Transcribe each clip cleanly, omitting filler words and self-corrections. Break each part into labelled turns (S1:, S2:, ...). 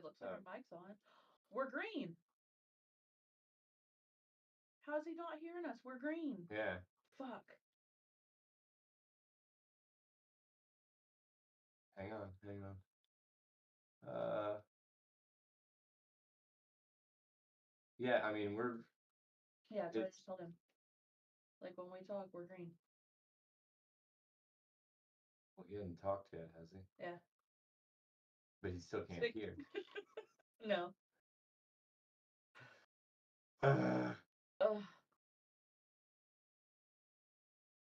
S1: It looks like our mic's on. We're green. How is he not hearing us? We're green.
S2: Yeah.
S1: Fuck.
S2: Hang on. Yeah, I mean,
S1: Yeah, that's what I just told him. Like, when we talk, we're green.
S2: well, he hasn't talked yet, has he?
S1: Yeah.
S2: But he still can't hear.
S1: No.
S2: Ugh.
S1: Ugh.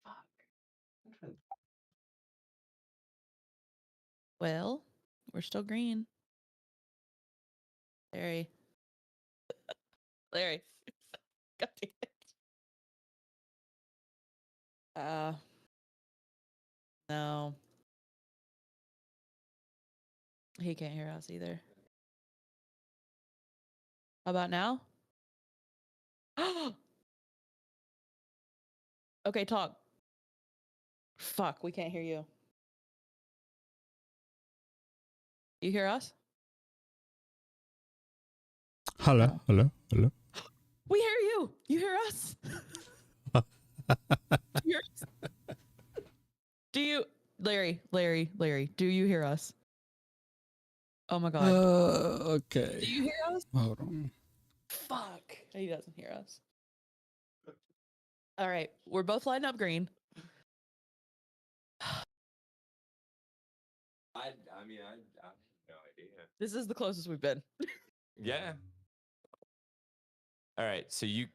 S1: Fuck.
S3: Well, we're still green. Larry. Larry. God damn it. No. He can't hear us either. How about now? Okay, talk. Fuck, we can't hear you. You hear us?
S4: Hello.
S3: We hear you. You hear us? You hear us? Do you, Larry, do you hear us? Oh my God.
S4: Okay.
S3: Do you hear us?
S4: Hold on.
S3: Fuck. He doesn't hear us. All right. We're both lighting up green.
S2: I mean, I have no idea.
S3: This is the closest we've been.
S5: Yeah. All right. So you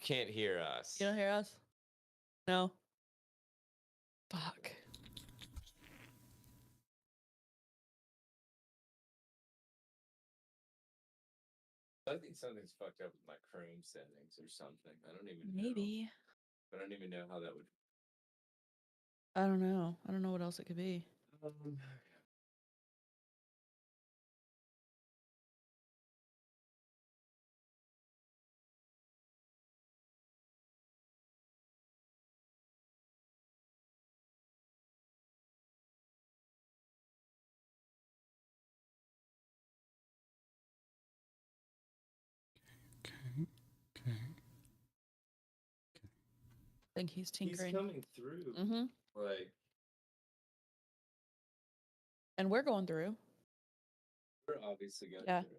S5: can't hear us.
S3: You don't hear us? No. Fuck.
S5: I think something's fucked up with my Chrome settings or something. I don't even know.
S3: Maybe.
S5: I don't even know how that would.
S3: I don't know. I don't know what else it could be.
S4: Okay.
S3: I think he's tinkering.
S5: He's coming through.
S3: Mm-hmm.
S5: Like,
S3: And we're going through.
S5: we're obviously going
S3: Yeah.
S5: through.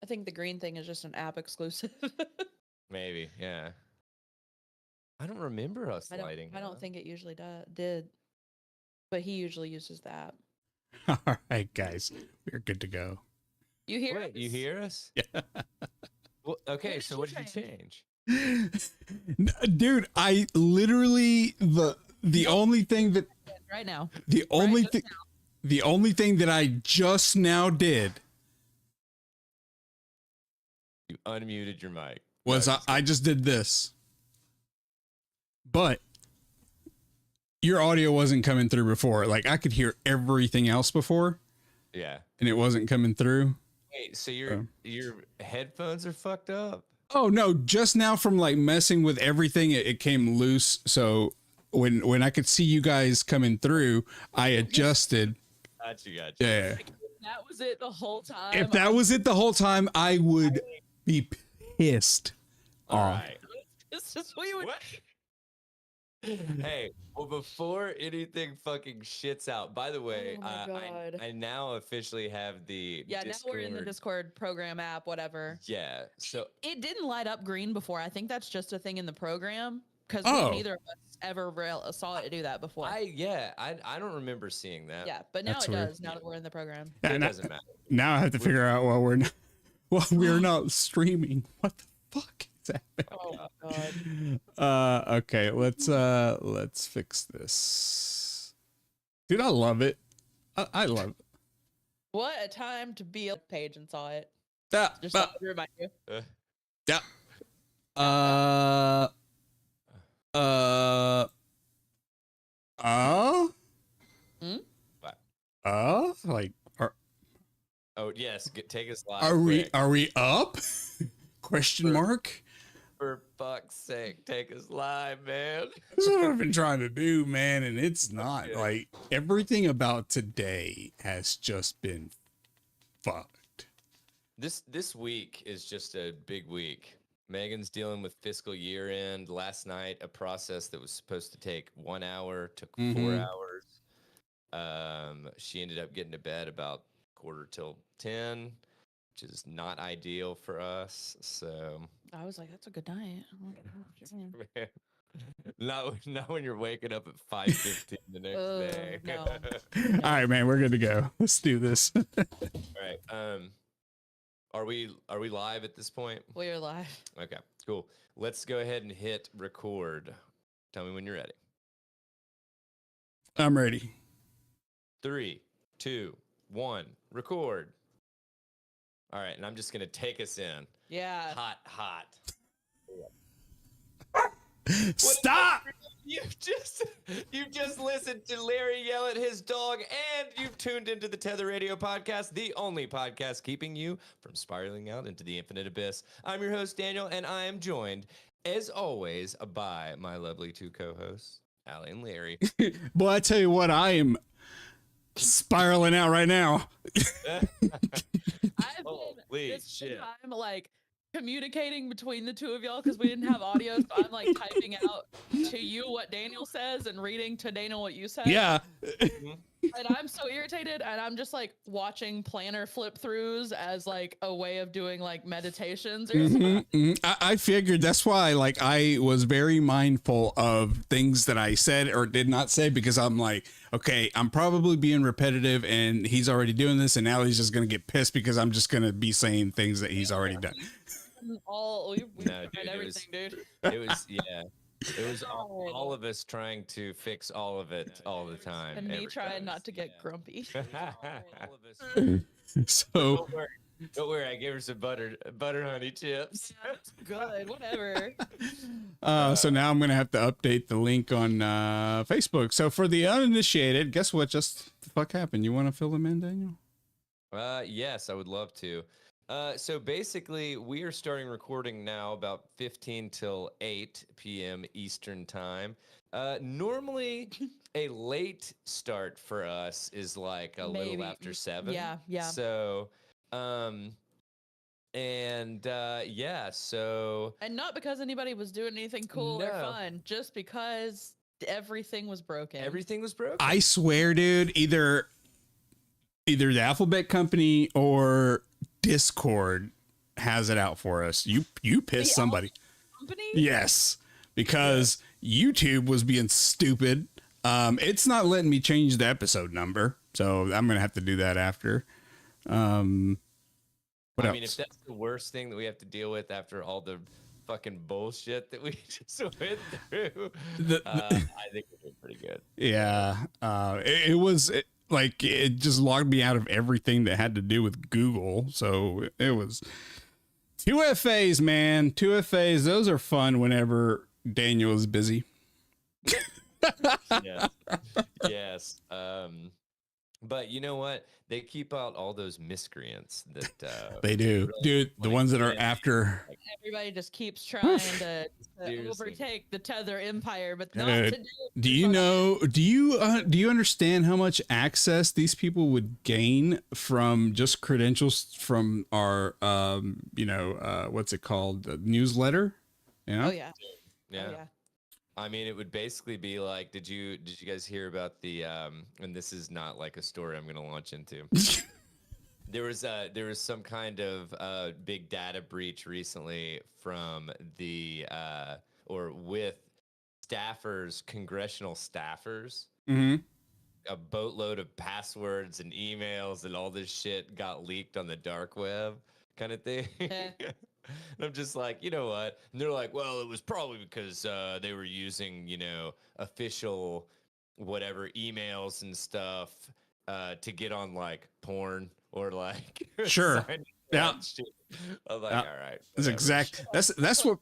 S3: I think the green thing is just an app exclusive.
S5: Maybe, yeah. I don't remember us lighting.
S3: I don't think it usually did. But he usually uses the app.
S4: All right, guys. We're good to go.
S3: You hear
S5: Wait, you hear us?
S4: Yeah.
S5: Well, okay,
S3: did
S5: so
S3: you
S5: what did you change?
S4: Dude, I literally the only thing that
S3: right now.
S4: the only thing that I just now did
S5: You unmuted your mic.
S4: was I just did this. But your audio wasn't coming through before. Like I could hear everything else before.
S5: Yeah.
S4: And it wasn't coming through.
S5: Wait, so your headphones are fucked up?
S4: Oh no, just now from like messing with everything, it came loose. So when I could see you guys coming through, I adjusted.
S5: Gotcha.
S4: Yeah.
S3: That was it the whole time.
S4: If that was it the whole time, I would be pissed off.
S5: Right.
S3: This is what you would.
S5: What? Hey, well, before anything fucking shits out, by the way,
S3: Oh my God.
S5: I now officially have the
S3: Yeah,
S5: Discord.
S3: now we're in the Discord program app, whatever.
S5: Yeah, so
S3: It didn't light up green before. I think that's just a thing in the program because neither of us ever saw it do that before.
S5: I don't remember seeing that.
S3: Yeah, but now
S4: That's
S3: it
S4: weird.
S3: does. Now that we're in the program.
S4: Yeah,
S5: It
S4: now,
S5: doesn't matter.
S4: now I have to figure out we're not streaming. What the fuck is happening?
S3: Oh God.
S4: Okay, let's fix this. Dude, I love it. I love it.
S3: What a time to be on the page and saw it.
S4: Yeah,
S3: Just thought to remind you.
S4: yeah. Like
S5: Oh yes, take us live.
S4: are
S5: quick.
S4: we up? Question mark.
S5: for fuck's sake, take us live, man.
S4: That's what I've been trying to do, man, and it's not
S5: Okay.
S4: like everything about today has just been fucked.
S5: This week is just a big week. Megan's dealing with fiscal year end. Last night, a process that was supposed to take 1 hour took 4
S4: Mhm.
S5: hours. She ended up getting to bed about 9:45, which is not ideal for us. So
S3: I was like, that's a good night.
S5: not when you're waking up at 5:15 the next day.
S3: No.
S4: All right, man, we're good to go. Let's do this.
S5: All right. Are we live at this point?
S3: We are live.
S5: Okay, cool. Let's go ahead and hit record. Tell me when you're ready.
S4: I'm ready.
S5: 3, 2, 1, record. All right, and I'm just gonna take us in.
S3: Yeah.
S5: Hot.
S4: Stop.
S5: You've just listened to Larry yell at his dog, and you've tuned into the Tether Radio podcast, the only podcast keeping you from spiraling out into the infinite abyss. I'm your host, Daniel, and I am joined, as always, by my lovely two co-hosts, Allie and Larry.
S4: Boy, I tell you what, I am spiraling out right now.
S3: I've been
S5: Holy
S3: this
S5: shit.
S3: time like communicating between the two of y'all because we didn't have audio, so I'm like typing out to you what Daniel says and reading to Daniel what you said.
S4: Yeah.
S3: And I'm so irritated, and I'm just like watching planner flip throughs as like a way of doing like meditations or something.
S4: I figured that's why, like, I was very mindful of things that I said or did not say, because I'm like, okay, I'm probably being repetitive and he's already doing this, and now he's just going to get pissed because I'm just going to be saying things that he's already done.
S3: We
S5: No,
S3: tried
S5: dude,
S3: everything, dude.
S5: It was, yeah. It was all of us trying to fix all of it all the time.
S3: And me trying not to get grumpy.
S5: all of us.
S4: So
S5: Don't worry, I gave her some butter honey chips.
S3: Good, whatever.
S4: so now I'm going to have to update the link on Facebook. So for the uninitiated, guess what just the fuck happened? You want to fill them in, Daniel?
S5: Yes, I would love to. So basically, we are starting recording now about 15 till 8 p.m. Eastern time. Normally, a late start for us is like a little
S3: Maybe.
S5: after 7.
S3: Yeah.
S5: So, so
S3: And not because anybody was doing anything cool or
S5: No.
S3: fun, just because everything was broken.
S5: everything was broken.
S4: I swear, dude, either the Alphabet Company or Discord has it out for us. You pissed somebody.
S3: Company?
S4: Yes, because YouTube was being stupid. It's not letting me change the episode number, so I'm gonna have to do that after. What
S5: I mean,
S4: else?
S5: if that's the worst thing that we have to deal with after all the fucking bullshit that we just went through, I think we're doing pretty good.
S4: Yeah, it was like it just logged me out of everything that had to do with Google. So it was 2FAs, man. 2FAs. Those are fun whenever Daniel is busy.
S5: Yes. But you know what? They keep out all those miscreants that
S4: They do,
S5: really
S4: dude. The
S5: like
S4: ones that are
S5: Randy,
S4: after.
S3: Everybody just keeps trying to
S5: Seriously.
S3: overtake the Tether empire, but not
S4: Dude,
S3: to do.
S4: Do you know? Do you understand how much access these people would gain from just credentials from our what's it called, the newsletter? Yeah.
S3: Oh yeah.
S5: Yeah.
S3: Oh, yeah.
S5: I mean, it would basically be like, did you guys hear about the and this is not like a story I'm gonna launch into. There was some kind of big data breach recently from the or with staffers, congressional staffers.
S4: Mm-hmm.
S5: A boatload of passwords and emails and all this shit got leaked on the dark web, kind of thing. And I'm just like, you know what? And they're like, well, it was probably because they were using, official whatever emails and stuff to get on like porn or like
S4: Sure.
S5: sign
S4: Yeah.
S5: up shit. I'm like,
S4: Yeah.
S5: all right.
S4: That's
S5: whatever.
S4: exact. That's what.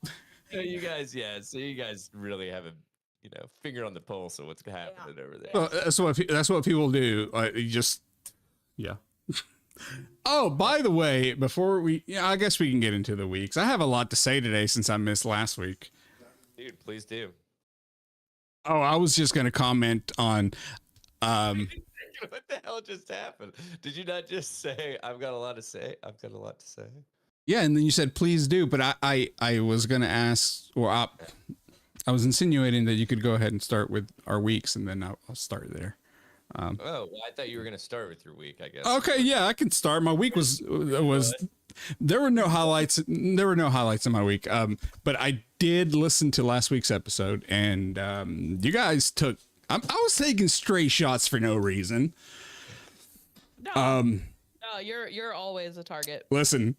S5: So you guys, so you guys really have a finger on the pulse of what's happening over there.
S4: Well, that's what people do. You just, yeah. Oh, by the way, before I guess we can get into the weeks. I have a lot to say today since I missed last week.
S5: Dude, please do.
S4: Oh, I was just going to comment on,
S5: What the hell just happened? Did you not just say, I've got a lot to say? I've got a lot to say.
S4: yeah. And then you said, please do. But I was going to ask, or I was insinuating that you could go ahead and start with our weeks, and then I'll start there.
S5: Oh, well, I thought you were going to start with your week, I guess.
S4: Okay. Yeah, I can start. My week was there were no highlights. There were no highlights in my week. But I did listen to last week's episode, and you guys took. I was taking stray shots for no reason.
S3: No, no, you're always a target.
S4: Listen.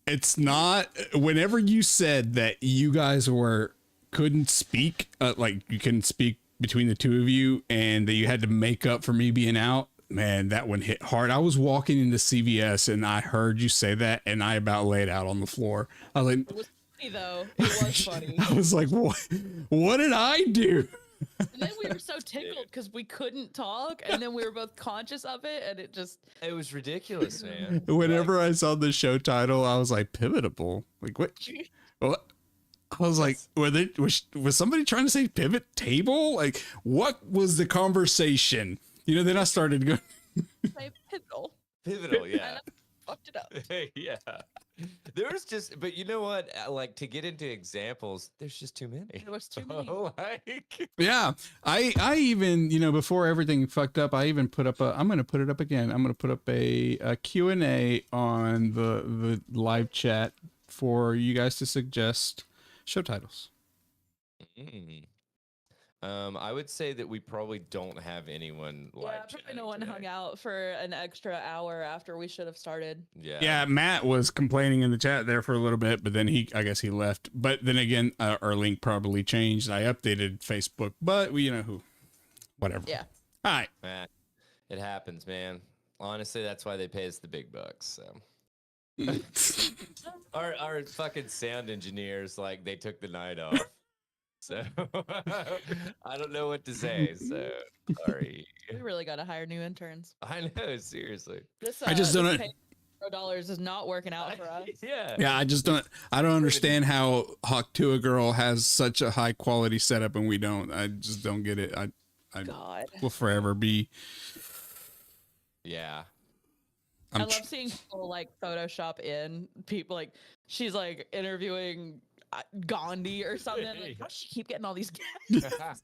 S4: It's not. Whenever you said that you guys couldn't speak, like you couldn't speak between the two of you, and that you had to make up for me being out. Man, that one hit hard. I was walking into CVS and I heard you say that, and I about laid out on the floor. I was like,
S3: It was funny though. It was funny.
S4: I was like, what did I do?
S3: And then we were so tickled because we couldn't talk, and then we were both conscious of it, and
S5: It was ridiculous, man.
S4: Whenever I saw the show title, I was like, pivotable. Like, what? What? I was like, was somebody trying to say pivot table? Like, what was the conversation? You know, then I started going.
S3: say pivotal.
S5: Pivotal, yeah.
S3: And I fucked it up.
S5: Yeah. There was just, but you know what? Like, to get into examples, there's just too many.
S3: There was too many.
S5: Like,
S4: Yeah, I even, before everything fucked up, I even put up I'm going to put it up again. I'm going to put up a Q&A on the live chat for you guys to suggest show titles.
S5: I would say that we probably don't have anyone live.
S3: Yeah, probably no one hung out for an extra hour after we should have started.
S4: Yeah, Matt was complaining in the chat there for a little bit, but then I guess he left. But then again, our link probably changed. I updated Facebook, but whatever.
S3: Yeah.
S4: All right.
S5: It happens, man. Honestly, that's why they pay us the big bucks. So. our fucking sound engineers, like, they took the night off. So I don't know what to say. So sorry.
S3: We really got to hire new interns.
S5: I know, seriously.
S3: This,
S4: I just don't know.
S3: $0 is not working out for us.
S5: Yeah.
S4: Yeah, I don't understand how Hawk Tua Girl has such a high quality setup and we don't. I just don't get it. I
S3: God.
S4: will forever be.
S5: Yeah.
S3: I love seeing people like Photoshop in people, like she's like interviewing Gandhi or something. Like, how does she keep getting all these guests?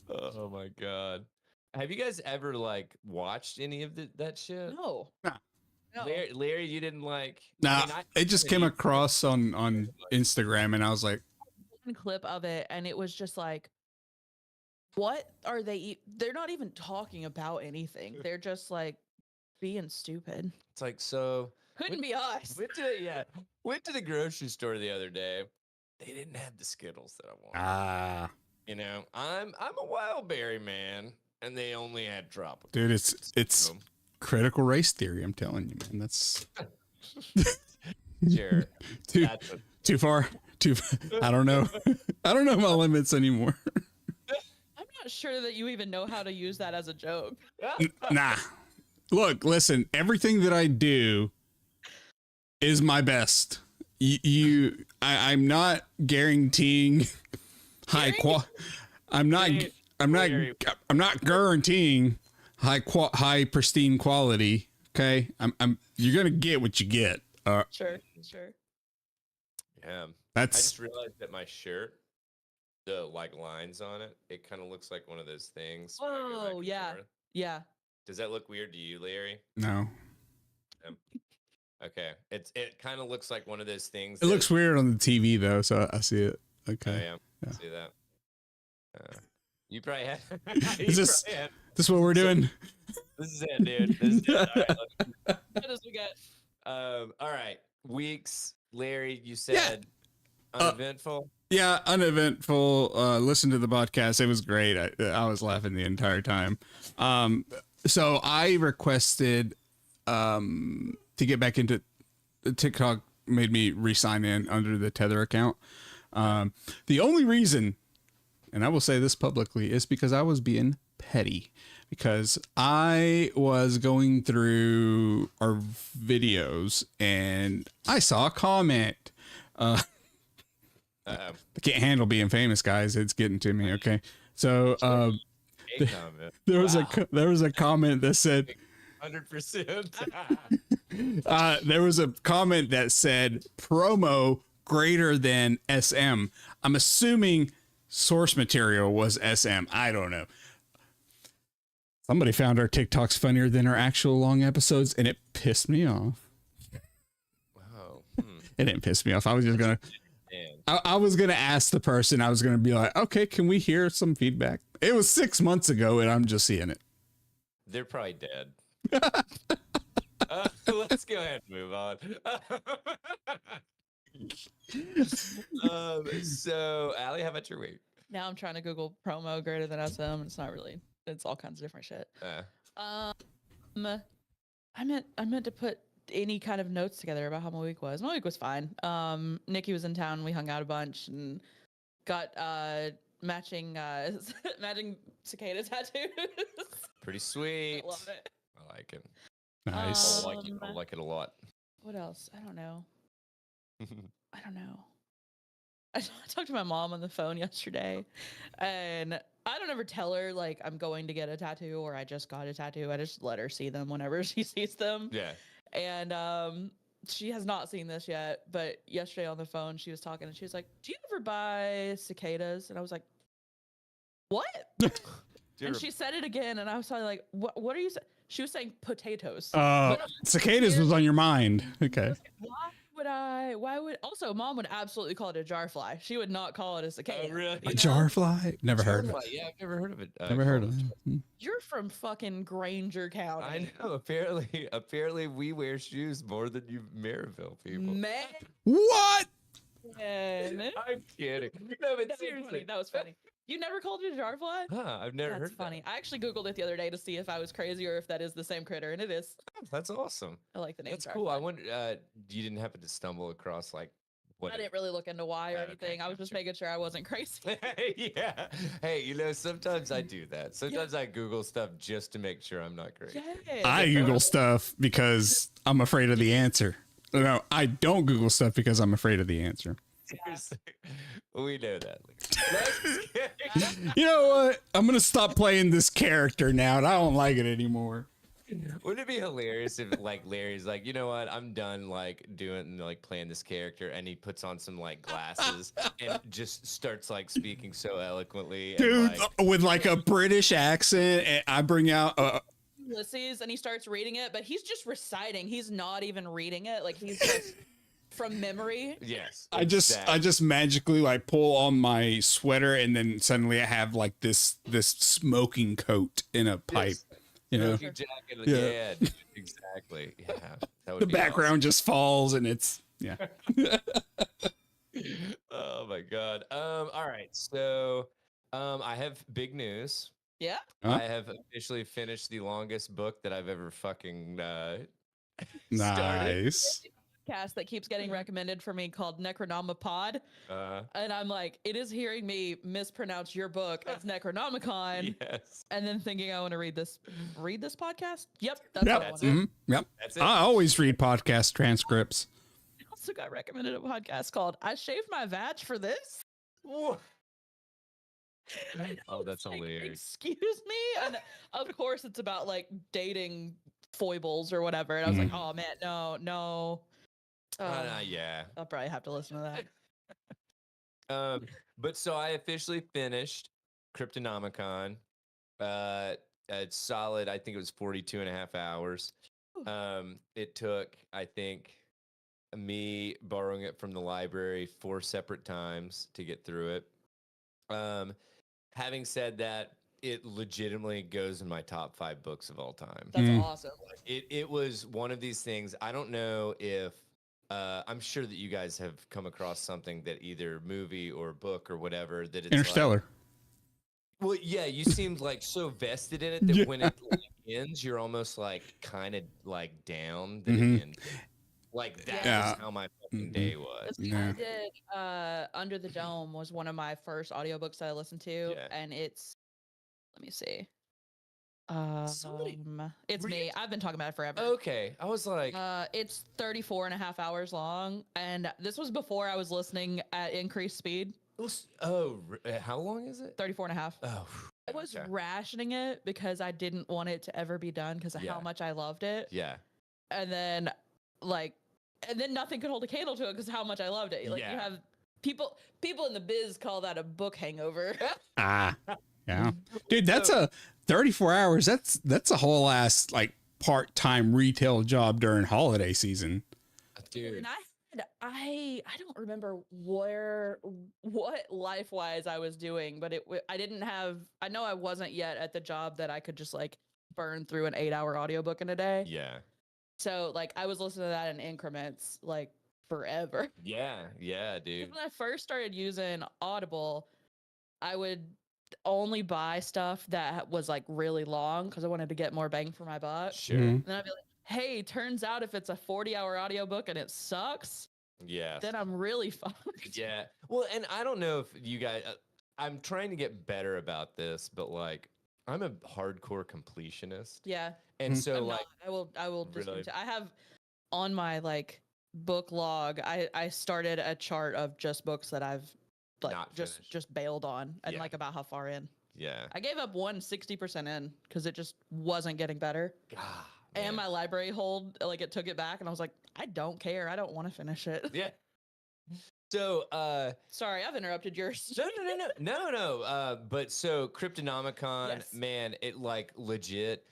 S5: Oh my god. Have you guys ever like watched any of that shit?
S3: No.
S4: Nah.
S3: No.
S5: Larry, you didn't like.
S4: Nah,
S5: I mean,
S4: it just came across on Instagram and I was like,
S3: One clip of it, and it was just like, what are they? They're not even talking about anything. They're just like being stupid.
S5: It's like, so
S3: Couldn't be us.
S5: went to the grocery store the other day. They didn't have the Skittles that I wanted. You know, I'm a wild berry man, and they only had tropical.
S4: dude, it's critical race theory. I'm telling you, man. That's
S5: Sure.
S4: too far. I don't know. I don't know my limits anymore.
S3: I'm not sure that you even know how to use that as a joke.
S4: Nah. Look, listen. Everything that I do is my best. I'm not guaranteeing high I'm not guaranteeing high pristine quality. Okay, you're gonna get what you get.
S3: Sure.
S5: Yeah. I
S4: That's
S5: just realized that my shirt, the like lines on it, it kind of looks like one of those things. where you're, like,
S3: Oh, yeah.
S5: north.
S3: Yeah.
S5: Does that look weird to you, Larry?
S4: no.
S5: Okay. It kind of looks like one of those things.
S4: It looks weird on the TV though, so I see it.
S5: Oh,
S4: Okay.
S5: yeah. See that? You probably have.
S4: Is this what we're doing?
S5: This is it, dude. This is it. All right,
S3: What does we get?
S5: all right. Weeks, Larry, you said uneventful.
S4: Yeah, uneventful. Listen to the podcast. It was great. I was laughing the entire time. So I requested to get back into TikTok. Made me re-sign in under the Tether account. The only reason, and I will say this publicly, is because I was being petty. because I was going through our videos and I saw a comment. I can't handle being famous, guys. It's getting to me. Okay. So there was a comment that said
S5: 100%.
S4: there was a comment that said promo greater than SM. I'm assuming source material was SM. I don't know. Somebody found our TikToks funnier than our actual long episodes, and it pissed me off.
S5: Wow.
S4: It didn't piss me off. I was just gonna. I was gonna ask the person. I was gonna be like, "Okay, can we hear some feedback?" It was 6 months ago, and I'm just seeing it.
S5: They're probably dead. Let's go ahead and move on. So, Allie, how about your week?
S3: Now I'm trying to Google promo greater than SM, and it's not really. It's all kinds of different shit. I meant to put any kind of notes together about how my week was. My week was fine. Nikki was in town. We hung out a bunch and got matching matching cicada tattoos.
S5: Pretty sweet.
S3: I love it.
S5: I like it.
S4: Nice.
S5: I like it. I like it a lot.
S3: What else? I don't know. I talked to my mom on the phone yesterday, and I don't ever tell her like I'm going to get a tattoo or I just got a tattoo. I just let her see them whenever she sees them.
S5: Yeah.
S3: And she has not seen this yet, but yesterday on the phone she was talking and she was like, "Do you ever buy cicadas?" And I was like, "What?" And she said it again, and I was probably like, "What are you saying?" She was saying potatoes.
S4: Cicadas was on your mind. Okay.
S3: Why would also mom would absolutely call it a jar fly. She would not call it a cicada.
S5: Oh, really?
S4: A jar fly? Never heard of it.
S5: Yeah, I've never heard of it.
S4: Never heard of it.
S3: You're from fucking Granger County.
S5: I know. Apparently, we wear shoes more than you Maryville people.
S3: Man.
S4: What?
S5: I'm kidding. No, but seriously,
S3: That was funny. You never called it a jar fly?
S5: Huh, I've never heard
S3: That's
S5: of
S3: funny. I actually Googled it the other day to see if I was crazy or if that is the same critter, and it is.
S5: that. That's awesome.
S3: I like the name.
S5: That's
S3: jar
S5: cool.
S3: fly.
S5: I wonder, you didn't happen to stumble across like what?
S3: I didn't really look into why or
S5: Okay,
S3: anything. I was just
S5: gotcha.
S3: making sure I wasn't crazy.
S5: Yeah. Hey, sometimes I do that. Sometimes I Google stuff just to make sure I'm not crazy.
S3: Yeah.
S4: I Google stuff because I'm afraid of the answer. No, I don't Google stuff because I'm afraid of the answer.
S5: Seriously. We know that.
S4: You know what? I'm going to stop playing this character now, and I don't like it anymore.
S5: Wouldn't it be hilarious if like Larry's like, you know what, I'm done like doing like playing this character, and he puts on some like glasses and just starts like speaking so eloquently,
S4: Dude,
S5: and, like,
S4: with like a British accent, and I bring out
S3: Ulysses, and he starts reading it, but he's just reciting. He's not even reading it. Like he's just from memory.
S5: yes,
S4: I just magically like pull on my sweater, and then suddenly I have like this smoking coat in a pipe.
S5: Yes.
S4: You know,
S5: Smoking jacket,
S4: Yeah.
S5: yeah, dude, exactly. Yeah, that would
S4: the
S5: be
S4: background just falls, and it's
S5: awesome. Oh my god. All right. So, I have big news.
S3: Yeah.
S4: Huh?
S5: I have officially finished the longest book that I've ever fucking started.
S4: nice.
S3: Cast that keeps getting recommended for me called Necronomipod. And I'm like, it is hearing me mispronounce your book as Necronomicon,
S5: Yes.
S3: and then thinking I want to read this podcast. Yep, that's
S4: Yep.
S3: what I want.
S4: Yep.
S5: That's it.
S4: I always read podcast transcripts.
S3: I also got recommended a podcast called "I Shaved My Vag for This."
S5: Whoa.
S3: I know,
S5: Oh, that's
S3: it's like,
S5: hilarious.
S3: excuse me, and of course it's about like dating foibles or whatever. And I was like, oh man, no.
S5: Yeah.
S3: I'll probably have to listen to that.
S5: But so I officially finished Cryptonomicon. It's solid. I think it was 42 and a half hours. It took, I think, me borrowing it from the library 4 separate times to get through it. Having said that, it legitimately goes in my top 5 books of all time.
S3: That's awesome.
S5: It was one of these things. I don't know if I'm sure that you guys have come across something that either movie or book or whatever that it's
S4: Interstellar.
S5: Like, well, yeah, you seemed like so vested in it that when it like, ends, you're almost like kind of like down that it ended. Like that was how my fucking day was.
S3: I did Under the Dome was one of my first audiobooks that I listened to, and it's let me see.
S5: Somebody-
S3: It's
S5: were you
S3: me. I've been talking about it forever.
S5: Okay, I was like,
S3: It's 34 and a half hours long. And this was before I was listening at increased speed.
S5: how long is it?
S3: 34 and a half.
S5: Oh,
S3: I was
S5: okay.
S3: rationing it because I didn't want it to ever be done because of
S5: Yeah.
S3: how much I loved it.
S5: Yeah,
S3: And then nothing could hold a candle to it because how much I loved it. Like you
S5: Yeah.
S3: have people in the biz call that a book hangover.
S4: Ah, yeah, dude, that's a 34 hours. That's a whole ass like part-time retail job during holiday season.
S5: dude.
S3: And I don't remember what life wise I was doing, but I know I wasn't yet at the job that I could just like burn through an 8-hour audiobook in a day.
S5: Yeah,
S3: So like I was listening to that in increments like forever.
S5: yeah, dude.
S3: When I first started using Audible, I would only buy stuff that was like really long because I wanted to get more bang for my buck.
S5: Sure.
S4: Mhm.
S3: And then I'd be like, hey, turns out if it's a 40-hour audiobook and it sucks,
S5: Yeah.
S3: then I'm really fucked.
S5: Yeah. Well, and I don't know if you guys, I'm trying to get better about this, but like, I'm a hardcore completionist.
S3: Yeah.
S5: And
S4: Mhm.
S5: so,
S3: I'm
S5: like,
S3: not. I will just
S5: Really?
S3: I have on my like book log, I started a chart of just books that I've like
S5: Not
S3: just
S5: finished.
S3: bailed on and
S5: Yeah.
S3: like about how far in.
S5: yeah.
S3: I gave up 160% in because it just wasn't getting better.
S5: God,
S3: And
S5: man.
S3: my library hold, like it took it back, and I was like, I don't care. I don't want to finish it.
S5: Yeah. So,
S3: Sorry, I've interrupted yours.
S5: no. But so Cryptonomicon,
S3: Yes.
S5: man, it like legit.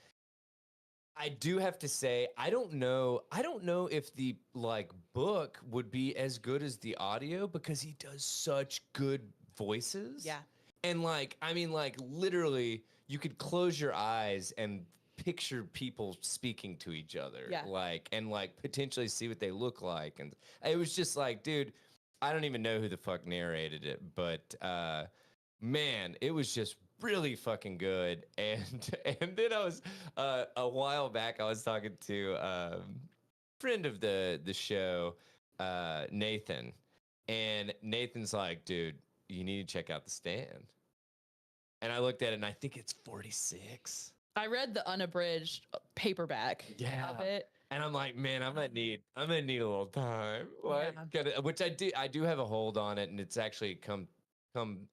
S5: I do have to say, I don't know if the like book would be as good as the audio because he does such good voices.
S3: Yeah.
S5: And like, I mean, like literally, you could close your eyes and picture people speaking to each other.
S3: Yeah.
S5: Like, and like potentially see what they look like. And it was just like, dude, I don't even know who the fuck narrated it, but man, it was just really fucking good. And then I was a while back, I was talking to friend of the show, Nathan, and Nathan's like, dude, you need to check out The Stand. And I looked at it and I think it's 46.
S3: I read the unabridged paperback
S5: Yeah.
S3: of it.
S5: And I'm like, man, I'm gonna need a little time. Like,
S3: Yeah.
S5: which I do have a hold on it, and it's actually come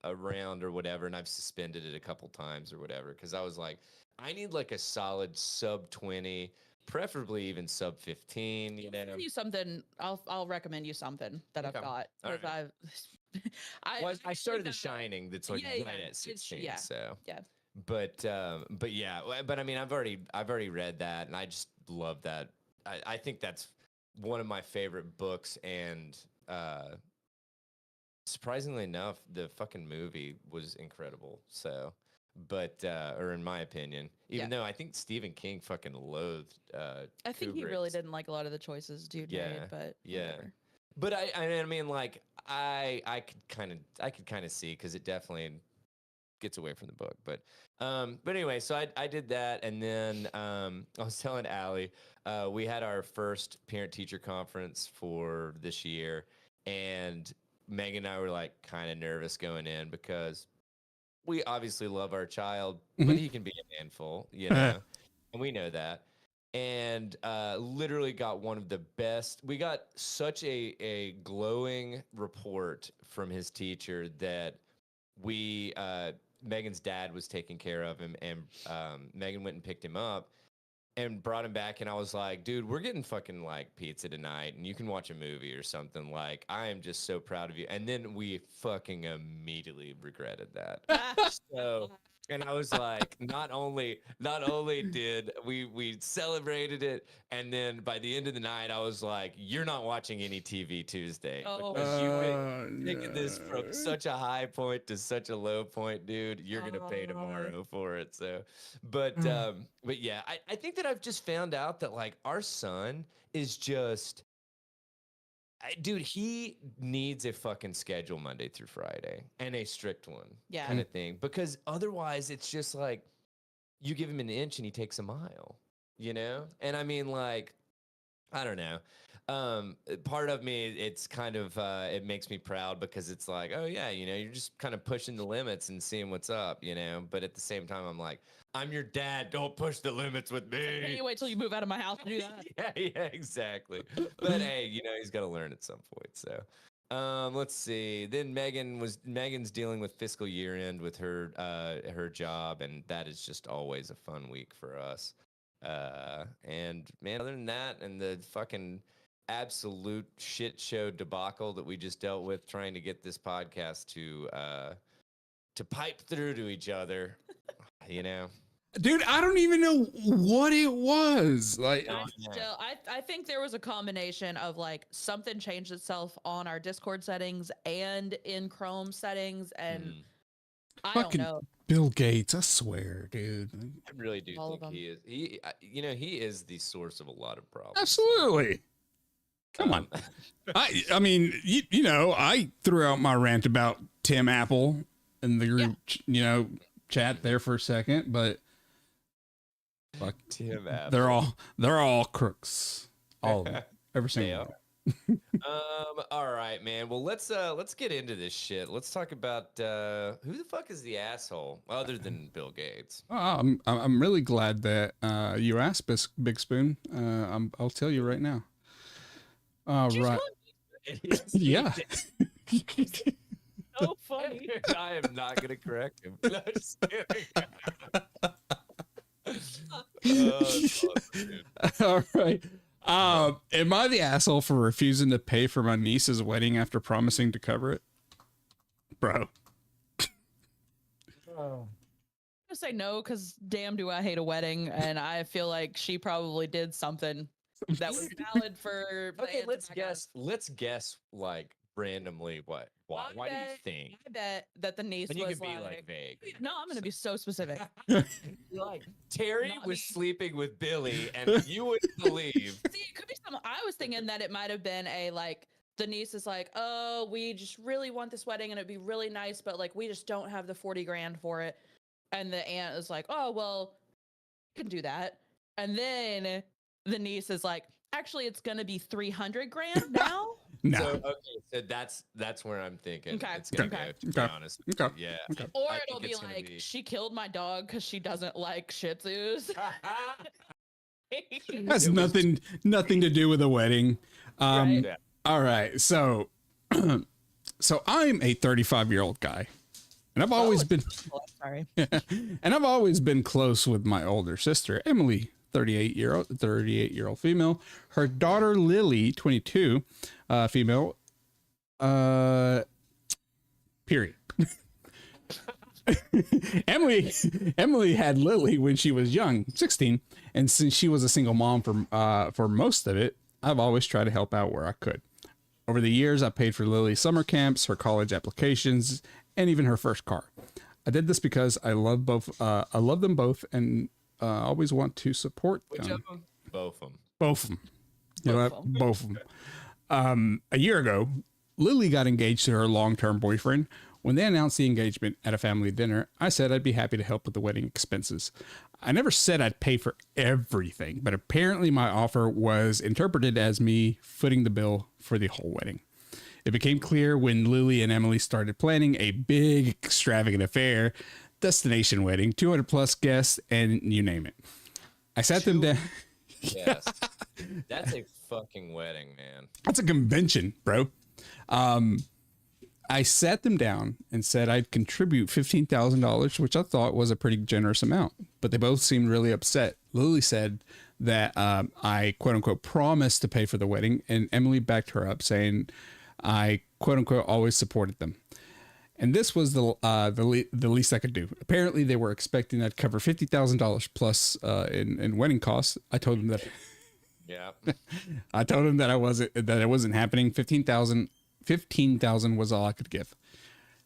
S5: around or whatever, and I've suspended it a couple times or whatever because I was like, I need like a solid sub 20, preferably even sub 15. You know,
S3: Send you something. I'll recommend you something that
S5: Okay.
S3: I've got.
S5: All
S3: 'Cause
S5: right.
S3: I
S5: started The
S3: that-
S5: Shining. That's like
S3: Yeah,
S5: right
S3: yeah,
S5: at
S3: it's-
S5: 16.
S3: yeah,
S5: So
S3: yeah.
S5: but yeah, but I mean, I've already read that, and I just love that. I think that's one of my favorite books, and surprisingly enough, the fucking movie was incredible. So, but or in my opinion, even though I think Stephen King fucking loathed.
S3: I think he really
S5: Kubrick's-
S3: didn't like a lot of the choices dude
S5: Yeah,
S3: made, but
S5: yeah.
S3: whatever.
S5: But I mean, like I could kind of see because it definitely gets away from the book. But anyway, so I did that, and then I was telling Allie, we had our first parent teacher conference for this year, and Megan and I were like kind of nervous going in because we obviously love our child, but
S4: Mhm.
S5: he can be a handful, you know, and we know that. And literally got one of the best. We got such a glowing report from his teacher that we Megan's dad was taking care of him, and Megan went and picked him up and brought him back, and I was like, dude, we're getting fucking like pizza tonight, and you can watch a movie or something. Like, I am just so proud of you. And then we fucking immediately regretted that. So, and I was like, not only did we celebrated it, and then by the end of the night, I was like, you're not watching any TV Tuesday
S3: Oh,
S5: because you taking this from such a high point to such a low point, dude. You're gonna pay tomorrow for it. So, but yeah, I think that I've just found out that like our son is just. Dude, he needs a fucking schedule Monday through Friday and a strict one,
S3: Yeah.
S5: kind of thing. Because otherwise, it's just like you give him an inch and he takes a mile, you know. And I mean, like, I don't know. Part of me, it's kind of it makes me proud because it's like, oh yeah, you know, you're just kind of pushing the limits and seeing what's up, you know. But at the same time, I'm like, I'm your dad. Don't push the limits with
S3: Can
S5: me.
S3: you wait till you move out of my house to do that?
S5: Yeah, exactly. But hey, he's got to learn at some point. So, let's see. Then Megan's dealing with fiscal year end with her job, and that is just always a fun week for us. And man, other than that, and the fucking absolute shit show debacle that we just dealt with trying to get this podcast to pipe through to each other,
S4: Dude, I don't even know what it was. Like,
S3: I think there was a combination of like something changed itself on our Discord settings and in Chrome settings, and I don't
S4: fucking
S3: know.
S4: Bill Gates, I swear, dude.
S5: I really do
S3: All of
S5: think
S3: them.
S5: he is the source of a lot of problems.
S4: Absolutely. Come on. I mean, I threw out my rant about Tim Apple in the group, chat there for a second, but fuck,
S5: Tim Apple.
S4: they're all crooks. All of them. Every single one.
S5: All right, man. Well, let's get into this shit. Let's talk about who the fuck is the asshole other than Bill Gates.
S4: I'm really glad that you asked, Big Spoon. I'll tell you right now. Right. Yeah.
S3: So funny.
S5: I am not gonna correct him. No, just kidding. That's awesome, dude.
S4: All right. Am I the asshole for refusing to pay for my niece's wedding after promising to cover it? Bro.
S3: I'm gonna say no, because damn do I hate a wedding, and I feel like she probably did something that was valid for.
S5: Okay,
S3: plans
S5: let's
S3: and that
S5: guess. Let's guess like randomly what? Why do you think?
S3: I bet that the niece
S5: And you
S3: was
S5: can be like vague.
S3: No, I'm gonna be so specific.
S5: Like Terry
S3: Not
S5: was
S3: me.
S5: sleeping with Billy, and you wouldn't believe.
S3: See, it could be some. I was thinking that it might have been a like. The niece is like, oh, we just really want this wedding, and it'd be really nice, but like we just don't have the 40 grand for it. And the aunt is like, oh well, you can do that. And then the niece is like, actually, it's gonna be 300 grand now.
S4: No.
S5: So, okay, so that's where I'm thinking.
S3: Okay,
S5: It's gonna
S3: okay.
S5: go, to be
S4: Okay.
S5: honest.
S4: Okay.
S5: Yeah.
S4: Okay.
S3: Or
S5: I
S3: it'll
S5: think
S3: be
S5: it's gonna
S3: like,
S5: be-
S3: she killed my dog because she doesn't like Shih Tzus.
S4: Has nothing to do with a wedding.
S3: Right.
S5: Yeah.
S4: All right. So I'm a 35-year-old guy. And I've always been
S3: Sorry.
S4: and I've always been close with my older sister, Emily, 38-year-old female. Her daughter Lily, 22, female. Period. Emily had Lily when she was young, 16, and since she was a single mom for most of it, I've always tried to help out where I could. Over the years, I paid for Lily's summer camps, her college applications, and even her first car. I did this because I love both. I love them both, and always want to support
S5: Which
S4: them.
S5: of them? Both of them.
S4: Both of them. You know what? Both of them. A year ago, Lily got engaged to her long-term boyfriend. When they announced the engagement at a family dinner, I said I'd be happy to help with the wedding expenses. I never said I'd pay for everything, but apparently my offer was interpreted as me footing the bill for the whole wedding. It became clear when Lily and Emily started planning a big, extravagant affair, destination wedding, 200 plus guests, and you name it. I sat them down.
S5: Yes. That's a fucking wedding, man.
S4: That's a convention, bro. I sat them down and said I'd contribute $15,000, which I thought was a pretty generous amount, but they both seemed really upset. Lily said that I quote unquote promised to pay for the wedding, and Emily backed her up saying I quote unquote always supported them. And this was the least I could do. Apparently they were expecting I'd cover $50,000 plus in wedding costs. I told them that.
S5: Yeah.
S4: I told them that it wasn't happening. 15,000 was all I could give.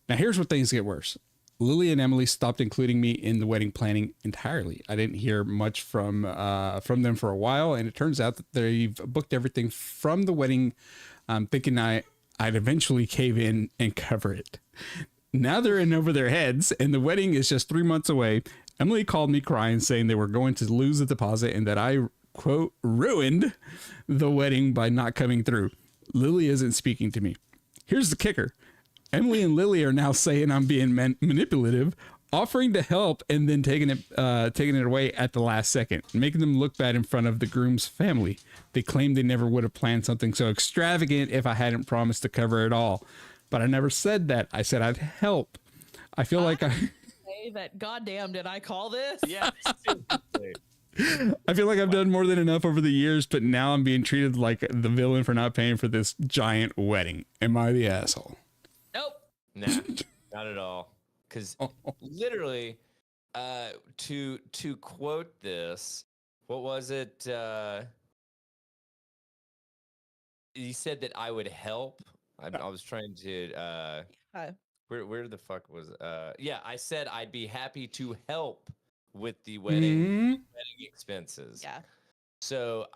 S4: Now here's where things get worse. Lily and Emily stopped including me in the wedding planning entirely. I didn't hear much from them for a while, and it turns out that they've booked everything from the wedding, thinking I'd eventually cave in and cover it. Now they're in over their heads, and the wedding is just 3 months away. Emily called me crying, saying they were going to lose the deposit and that I, quote, ruined the wedding by not coming through. Lily isn't speaking to me. Here's the kicker. Emily and Lily are now saying I'm being manipulative, offering to help and then taking it away at the last second, making them look bad in front of the groom's family. They claimed they never would have planned something so extravagant if I hadn't promised to cover it all. But I never said that. I said I'd help. I feel like I
S3: say that. Goddamn, did I call this?
S5: Yeah.
S4: I feel like I've done more than enough over the years, but now I'm being treated like the villain for not paying for this giant wedding. Am I the asshole?
S3: Nope.
S5: Nah, not at all. Because literally, to quote this, what was it? You said that I would help. I was trying to.
S3: Hi.
S5: Where the fuck was? Yeah, I said I'd be happy to help with the wedding expenses.
S3: Yeah.
S5: So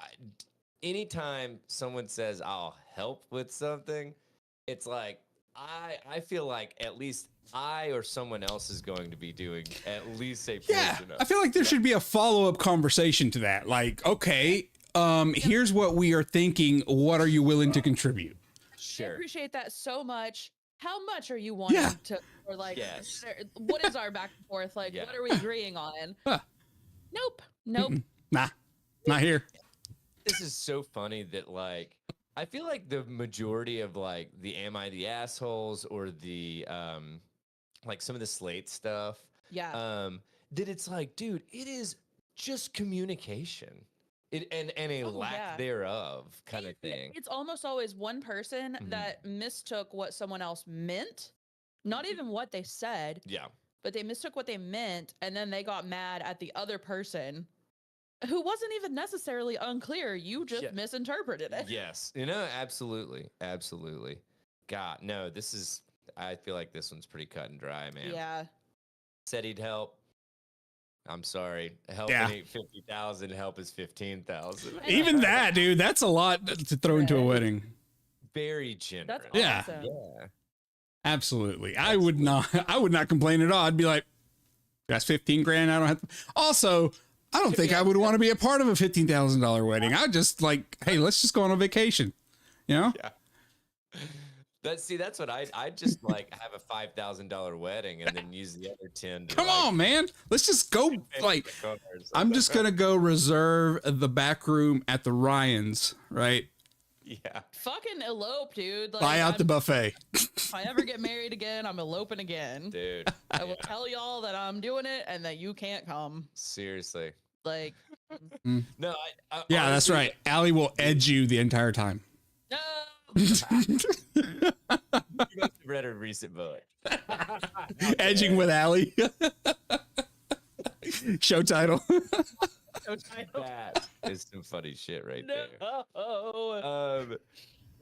S5: anytime someone says I'll help with something, it's like I feel like at least I or someone else is going to be doing at least a portion
S4: Yeah,
S5: of
S4: I feel like there should be a follow-up conversation to that. Like, okay, here's what we are thinking. What are you willing to contribute?
S3: I
S5: Sure.
S3: appreciate that so much. How much are you wanting to, or like,
S5: Yes.
S3: what is our back and forth? Like,
S5: Yeah.
S3: what are we agreeing on?
S4: Huh.
S3: Nope. Nope.
S4: Nah, not here.
S5: This is so funny that like I feel like the majority of like the am I the assholes or the like some of the Slate stuff
S3: Yeah.
S5: that it's like, dude, it is just communication. And a
S3: Oh,
S5: lack
S3: yeah.
S5: thereof kind of thing.
S3: It's almost always one person
S5: Mhm.
S3: that mistook what someone else meant, not even what they said,
S5: Yeah.
S3: but they mistook what they meant, and then they got mad at the other person who wasn't even necessarily unclear. You just
S5: Yeah.
S3: misinterpreted it.
S5: Yes. You know, absolutely. Absolutely. God, no, this is I feel like this one's pretty cut and dry, man.
S3: Yeah.
S5: Said he'd help. I'm sorry. Help
S4: Yeah.
S5: ain't 50,000. Help is 15,000.
S4: Even that, dude, that's a lot to throw into a
S3: Right.
S4: wedding.
S5: Very generous.
S3: That's
S4: Yeah.
S3: awesome.
S5: Yeah.
S4: Absolutely. I would not complain at all. I'd be like, that's 15 grand. I don't have to. Also, I don't think I would want to be a part of a $15,000 wedding. I'd just like, hey, let's just go on a vacation. You know?
S5: Yeah. That's what I just like have a $5,000 wedding and then use the other 10 to
S4: Come
S5: like,
S4: on, man. Let's just go.
S5: pay for
S4: Like,
S5: the cars.
S4: I'm just going to go reserve the back room at the Ryans, right?
S5: Yeah.
S3: Fucking elope, dude. Like,
S4: Buy out the buffet.
S3: if I ever get married again, I'm eloping again.
S5: Dude.
S3: I will tell y'all that I'm doing it and that you can't come.
S5: Seriously.
S3: Like,
S5: No, I
S4: Yeah, that's
S5: honestly,
S4: right. Allie will edge you the entire time.
S3: no.
S5: You must have read a recent book.
S4: Edging with Allie. Show title.
S5: That is some funny shit right there.
S3: No.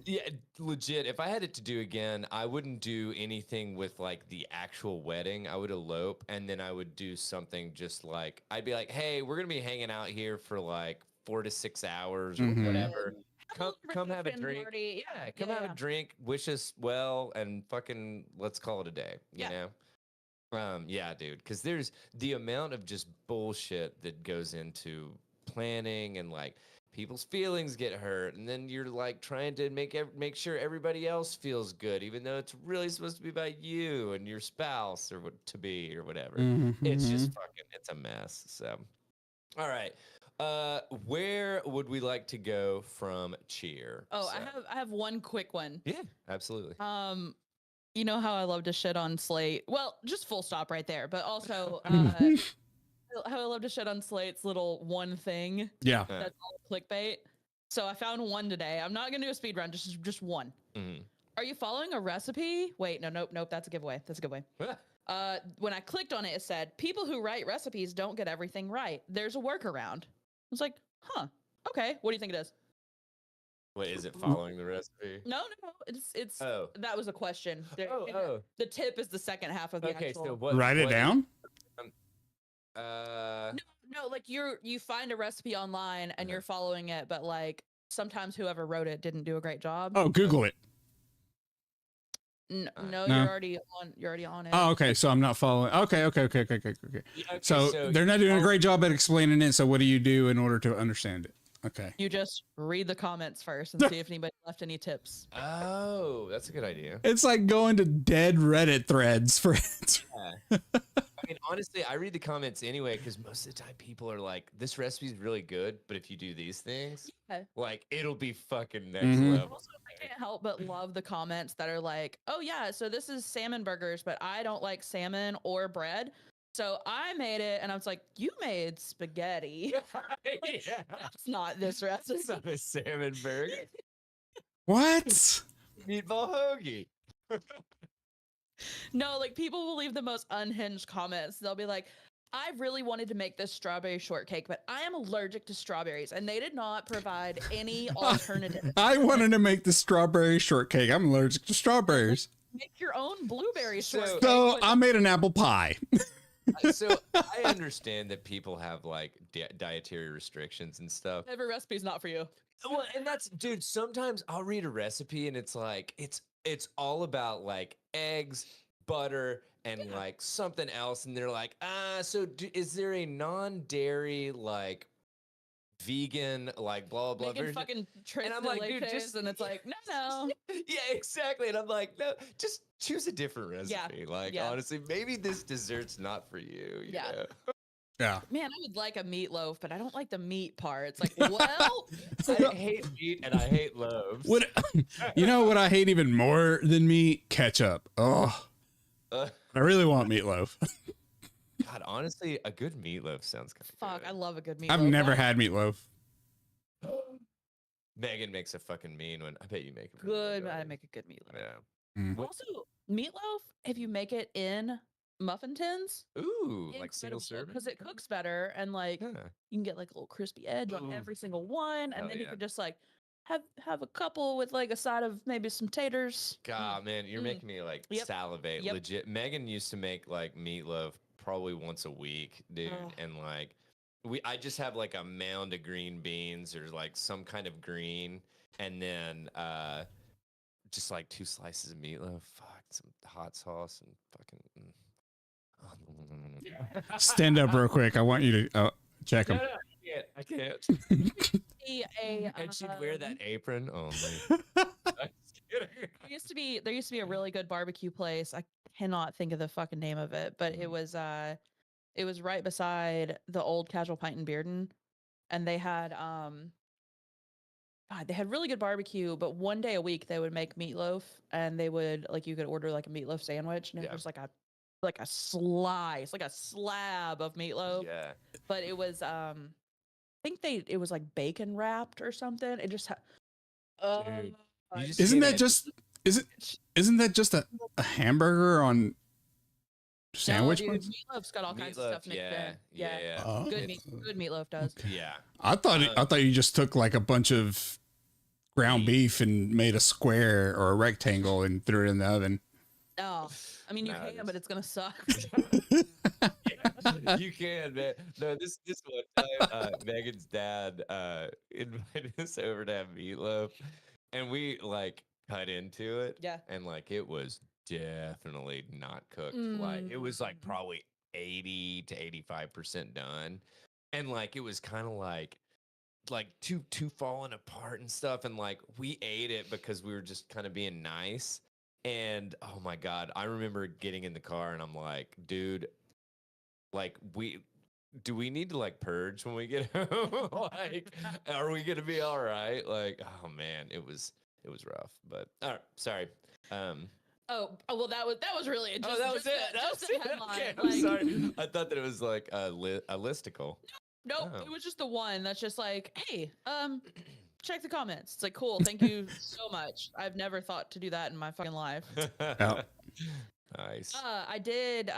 S5: Yeah, legit. If I had it to do again, I wouldn't do anything with like the actual wedding. I would elope and then I would do something just like I'd be like, hey, we're gonna be hanging out here for like 4 to 6 hours or
S4: Mhm.
S5: whatever. Come have a
S3: Celebration
S5: drink.
S3: party.
S5: Yeah, come have a drink, wish us well, and fucking let's call it a day. You
S3: Yeah.
S5: know? Yeah, dude. Because there's the amount of just bullshit that goes into planning and like people's feelings get hurt, and then you're like trying to make sure everybody else feels good, even though it's really supposed to be about you and your spouse or what to be or whatever. It's just fucking it's a mess. So, all right. Where would we like to go from cheer?
S3: Oh,
S5: So-
S3: I have one quick one.
S5: Yeah, absolutely.
S3: You know how I love to shit on Slate? Well, just full stop right there. But also, how I love to shit on Slate's little one thing
S4: Yeah.
S3: that's all clickbait. So I found one today. I'm not gonna do a speed run, just one.
S5: Mhm.
S3: Are you following a recipe? Wait, nope. That's a giveaway. That's a giveaway. When I clicked on it, it said people who write recipes don't get everything right. There's a workaround. I was like, huh, okay. What do you think it is?
S5: Wait, is it following the recipe?
S3: No. It's
S5: Oh.
S3: that was a question.
S5: Oh.
S3: The tip is the second half of the
S5: Okay,
S3: actual.
S5: so what?
S4: Write it
S5: what-
S4: down.
S3: No, like you find a recipe online and you're following it, but like sometimes whoever wrote it didn't do a great job.
S4: Oh, Google it.
S3: No,
S4: No.
S3: you're already on. You're already on it.
S4: Oh, okay. So I'm not following. Okay.
S5: Yeah, okay,
S4: So they're not doing a great job at explaining it. So what do you do in order to understand it? Okay.
S3: You just read the comments first and see if anybody left any tips.
S5: Oh, that's a good idea.
S4: It's like going to dead Reddit threads for it.
S5: Yeah. I mean, honestly, I read the comments anyway because most of the time people are like, "This recipe's really good, but if you do these things,
S3: Yeah.
S5: like, it'll be fucking next
S4: Mhm.
S5: level."
S3: Also, I can't help but love the comments that are like, "Oh yeah, so this is salmon burgers, but I don't like salmon or bread, so I made it." And I was like, "You made spaghetti.
S5: Yeah,
S3: That's not this recipe."
S5: it's not a salmon burger,
S4: What?
S5: meatball hoagie.
S3: No, like people will leave the most unhinged comments. They'll be like, "I really wanted to make this strawberry shortcake, but I am allergic to strawberries," and they did not provide any alternative.
S4: I wanted to make the strawberry shortcake. I'm allergic to strawberries.
S3: Make your own blueberry
S5: So-
S3: shortcake.
S4: So
S3: with-
S4: I made an apple pie.
S5: So I understand that people have like dietary restrictions and stuff.
S3: Every recipe's not for you.
S5: Well, and that's, dude, sometimes I'll read a recipe and it's like it's all about like eggs, butter, and like something else, and they're like, so is there a non-dairy like vegan like blah blah
S3: Making
S5: version?
S3: fucking
S5: And I'm like, dude, just
S3: and it's like, no.
S5: Yeah, exactly. And I'm like, no, just choose a different recipe. Like,
S3: yeah.
S5: honestly, maybe this dessert's not for you. You
S3: Yeah.
S5: know?
S4: Yeah.
S3: Man, I would like a meatloaf, but I don't like the meat part. It's like, well,
S5: I hate meat and I hate loaves.
S4: What? You know what I hate even more than meat? Ketchup. Oh,
S5: Uh,
S4: I really want meatloaf.
S5: God, honestly, a good meatloaf sounds kind of
S3: fuck,
S5: good.
S3: I love a good meatloaf.
S4: I've never had meatloaf.
S5: Megan makes a fucking mean one. I bet you make a
S3: good.
S5: mean
S3: I
S5: one.
S3: make a good meatloaf.
S5: Yeah.
S4: Mm.
S3: Also, meatloaf, if you make it in muffin tins,
S5: Ooh, like single serving.
S3: because it cooks better, and like
S5: Yeah.
S3: you can get like a little crispy edge on
S5: Ooh.
S3: every single one, and
S5: Hell
S3: then you
S5: yeah.
S3: could just like have a couple with like a side of maybe some taters.
S5: God, man, you're
S3: Mm.
S5: making me like
S3: Yep.
S5: salivate.
S3: Yep.
S5: Legit. Megan used to make like meatloaf probably once a week, dude,
S3: Ugh.
S5: and like I just have like a mound of green beans or like some kind of green, and then just like 2 slices of meatloaf, fuck, some hot sauce and fucking.
S4: Stand up real quick. I want you to check them.
S5: No, I can't.
S3: Be a,
S5: And she'd wear that apron. Oh my.
S3: there used to be a really good barbecue place. I cannot think of the fucking name of it, but it was right beside the old Casual Pint in Bearden, and they had God, they had really good barbecue, but one day a week they would make meatloaf, and they would like you could order like a meatloaf sandwich, and it
S5: Yeah.
S3: was like a slice, like a slab of meatloaf,
S5: Yeah.
S3: but it was I think it was like bacon wrapped or something. It just
S5: Dude, you just
S4: Isn't
S5: hit
S4: that
S5: it.
S4: just isn't that just a hamburger on sandwich
S3: no, dude,
S4: buns?
S3: meatloaf's got all kinds of
S5: Meatloaf,
S3: stuff mixed in.
S5: yeah.
S4: Oh.
S3: Good meatloaf does.
S5: Yeah.
S4: I thought you just took like a bunch of ground beef and made a square or a rectangle and threw it in the oven.
S3: Oh, I mean you
S5: No,
S3: can, but it's gonna suck.
S5: You can, man. No, this one time, Megan's dad invited us over to have meatloaf, and we like cut into it.
S3: Yeah.
S5: And like it was definitely not cooked. Like it was like probably 80 to 85% done, and like it was kind of like too falling apart and stuff. And like we ate it because we were just kind of being nice. And oh my God, I remember getting in the car and I'm like, dude, like do we need to like purge when we get home? Like, are we gonna be all right? Like, oh man, it was rough. But all right, sorry.
S3: Oh, well, that was really it.
S5: Oh, that was it. That was
S3: Just a
S5: it.
S3: headline.
S5: Okay, I'm
S3: like,
S5: sorry. I thought that it was like a listicle.
S3: No,
S5: Oh.
S3: it was just the one that's just like, hey, check the comments. It's like, cool, thank you so much. I've never thought to do that in my fucking life.
S4: Yeah.
S5: Nice.
S3: I did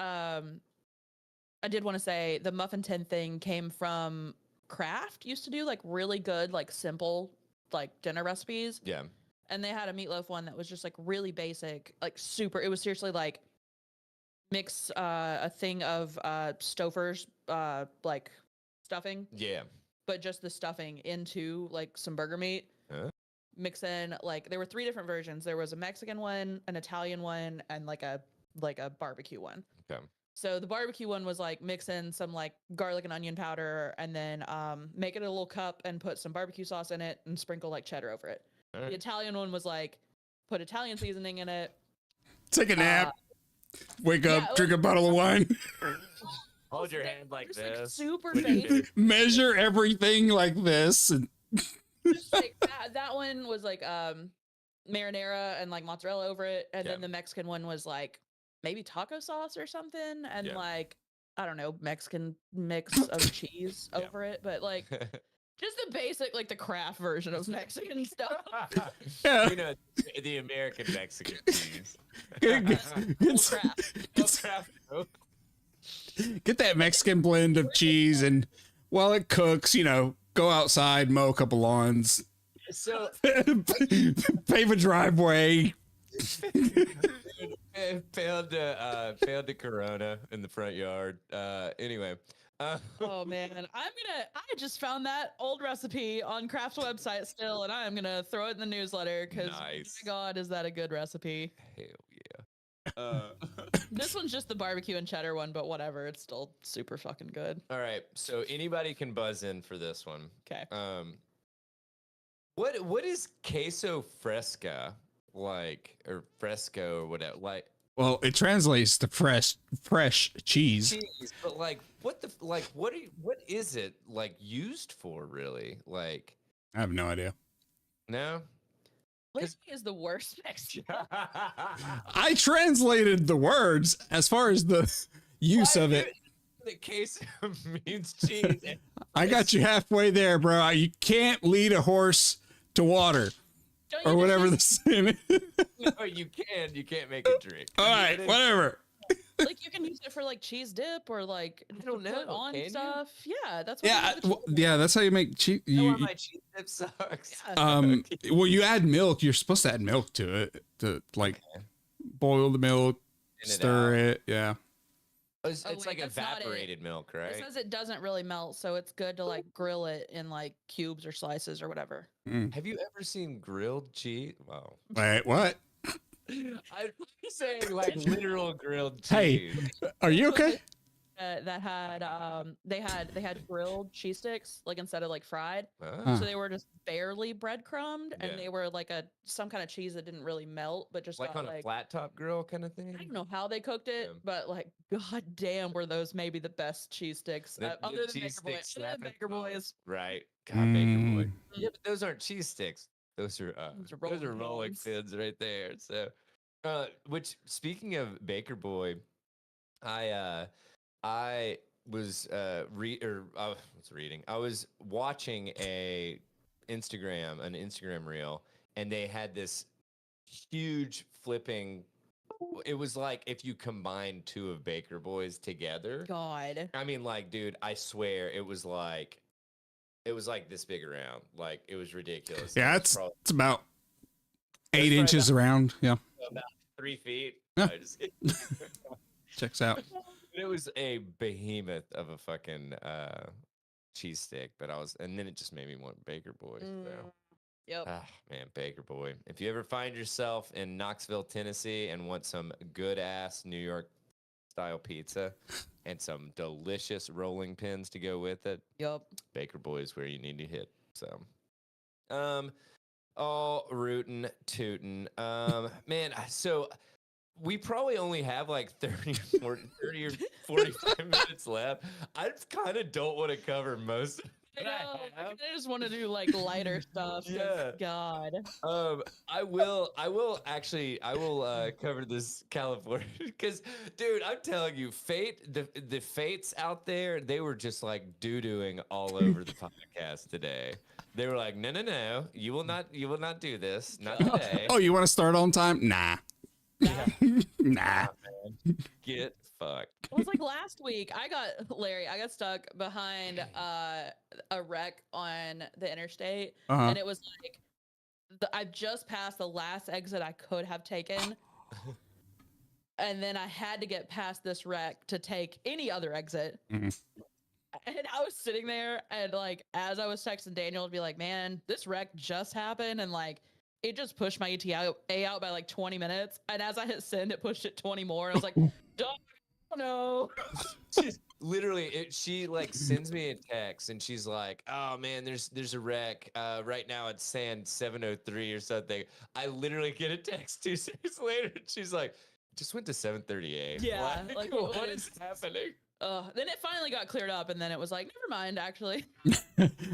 S3: want to say the muffin tin thing came from Kraft. Used to do like really good, like simple, like dinner recipes.
S5: Yeah.
S3: And they had a meatloaf one that was just like really basic, like super. It was seriously like mix a thing of Stouffer's like stuffing,
S5: Yeah.
S3: but just the stuffing into like some burger meat.
S5: Huh?
S3: Mix in like there were 3 different versions. There was a Mexican one, an Italian one, and like a barbecue one.
S5: Okay.
S3: So the barbecue one was like mix in some like garlic and onion powder, and then make it a little cup and put some barbecue sauce in it and sprinkle like cheddar over it.
S5: All
S3: The
S5: right.
S3: Italian one was like put Italian seasoning in it,
S4: Take a nap. Wake up,
S3: Yeah,
S4: drink a bottle of wine,
S5: Hold your hand like
S3: Just, like,
S5: this.
S3: super
S5: when you
S3: fake.
S5: do-
S4: measure everything like this. And
S3: Just like that one was like marinara and like mozzarella over it, and
S5: Yeah.
S3: then the Mexican one was like maybe taco sauce or something, and
S5: Yeah.
S3: like I don't know, Mexican mix of cheese
S5: Yeah.
S3: over it, but like just the basic, like the craft version of Mexican stuff.
S4: yeah,
S5: You know, the American Mexican cheese.
S4: get, get,
S3: Full craft.
S5: No craft, no.
S4: get that Mexican blend of cheese, and while it cooks, go outside, mow a couple lawns,
S5: So
S4: pave a driveway.
S5: failed to Corona in the front yard. Anyway.
S3: Oh man, I just found that old recipe on Craft's website still, and I'm gonna throw it in the newsletter because
S5: Nice.
S3: my God, is that a good recipe?
S5: Hell yeah.
S3: This one's just the barbecue and cheddar one, but whatever, it's still super fucking good.
S5: All right. So anybody can buzz in for this one.
S3: Okay.
S5: What is queso fresca like, or fresco or whatever? Like
S4: Well, it translates to fresh cheese.
S5: cheese, but like what is it like used for really? Like
S4: I have no idea.
S5: no.
S3: Larry is the worst Mexican.
S4: I translated the words as far as the use of it.
S5: The queso means cheese.
S4: I got you halfway there, bro. You can't lead a horse to water
S3: Don't
S4: or
S3: you
S4: whatever the
S3: just
S4: saying is.
S5: No, you can. You can't make it drink.
S4: All right, whatever.
S3: like you can use it for like cheese dip or like
S5: I don't
S3: put
S5: know,
S3: on
S5: can you?
S3: stuff. Yeah, that's what
S4: Yeah,
S3: you do with cheese.
S4: yeah, that's how you make cheese.
S5: I know why my cheese dip sucks.
S3: Yeah.
S4: Well, you add milk. You're supposed to add milk to it to like boil the milk,
S5: Thin it
S4: stir
S5: out.
S4: it. Yeah.
S5: It's,
S3: Oh,
S5: it's
S3: wait,
S5: like
S3: that's not it.
S5: evaporated milk,
S3: It
S5: right?
S3: says it doesn't really melt, so it's good to like grill it in like cubes or slices or whatever.
S5: Have you ever seen grilled cheese? Wow.
S4: Wait, what?
S5: I'm saying like literal grilled
S4: Hey.
S5: cheese.
S4: Are you okay?
S3: That had they had grilled cheese sticks like instead of like fried,
S5: Huh?
S3: so they were just barely breadcrumbed, and
S5: Yeah.
S3: they were like some kind of cheese that didn't really melt, but just
S5: Like
S3: got
S5: on a
S3: like
S5: flat top grill kind of thing?
S3: I don't know how they cooked it,
S5: Yeah.
S3: but like god damn, were those maybe the best cheese sticks
S5: The
S3: other than
S5: cheese
S3: Baker Boy.
S5: sticks
S3: Other than
S5: snapping.
S3: Baker Boys.
S5: Right. God, Baker Boy.
S4: Mm.
S5: Yeah, but those aren't cheese sticks. Those are
S3: Those are rolling
S5: rolling
S3: pins.
S5: pins right there. So, which speaking of Baker Boy, I was reading. I was watching an Instagram reel, and they had this huge flipping. It was like if you combined two of Baker Boys together.
S3: God.
S5: I mean, like, dude, I swear it was like this big around. Like, it was ridiculous.
S4: Yeah,
S5: It was probably
S4: it's about 8
S5: probably
S4: inches around. Yeah,
S5: about 3 feet.
S4: Yeah.
S5: I just-
S4: checks out.
S5: it was a behemoth of a fucking cheese stick, and then it just made me want Baker Boys. So.
S3: Yep.
S5: Ah, man, Baker Boy. If you ever find yourself in Knoxville, Tennessee, and want some good ass New York style pizza and some delicious rolling pins to go with it,
S3: Yep.
S5: Baker Boy is where you need to hit. So, all rootin' tootin'. Man, so we probably only have like 30 or 45 minutes left. I kind of don't want to cover most of
S3: I
S5: what I
S3: know. I
S5: have.
S3: just want to do like lighter stuff. 'cause
S5: Yeah.
S3: God.
S5: I will cover this California because, dude, I'm telling you, the fates out there, they were just like doo-dooing all over the podcast today. They were like, no, you will not do this, not today.
S4: Oh, you want to start on time? Nah.
S5: Yeah.
S4: Nah.
S5: Get fucked.
S3: It was like last week. I got stuck behind a wreck on the interstate,
S4: Uh-huh.
S3: and it was like I just passed the last exit I could have taken, and then I had to get past this wreck to take any other exit.
S4: Mhm.
S3: And I was sitting there, and like as I was texting Daniel to be like, "Man, this wreck just happened," and like it just pushed my ETA out by like 20 minutes. And as I hit send, it pushed it 20 more. I was like, "Oh no!"
S5: She's literally she like sends me a text and she's like, oh man, there's a wreck right now at sand 703 or something. I literally get a text 2 seconds later and she's like, just went to 738.
S3: Yeah, like,
S5: what
S3: what
S5: is
S3: is-
S5: happening?
S3: Then it finally got cleared up, and then it was like, never mind, actually.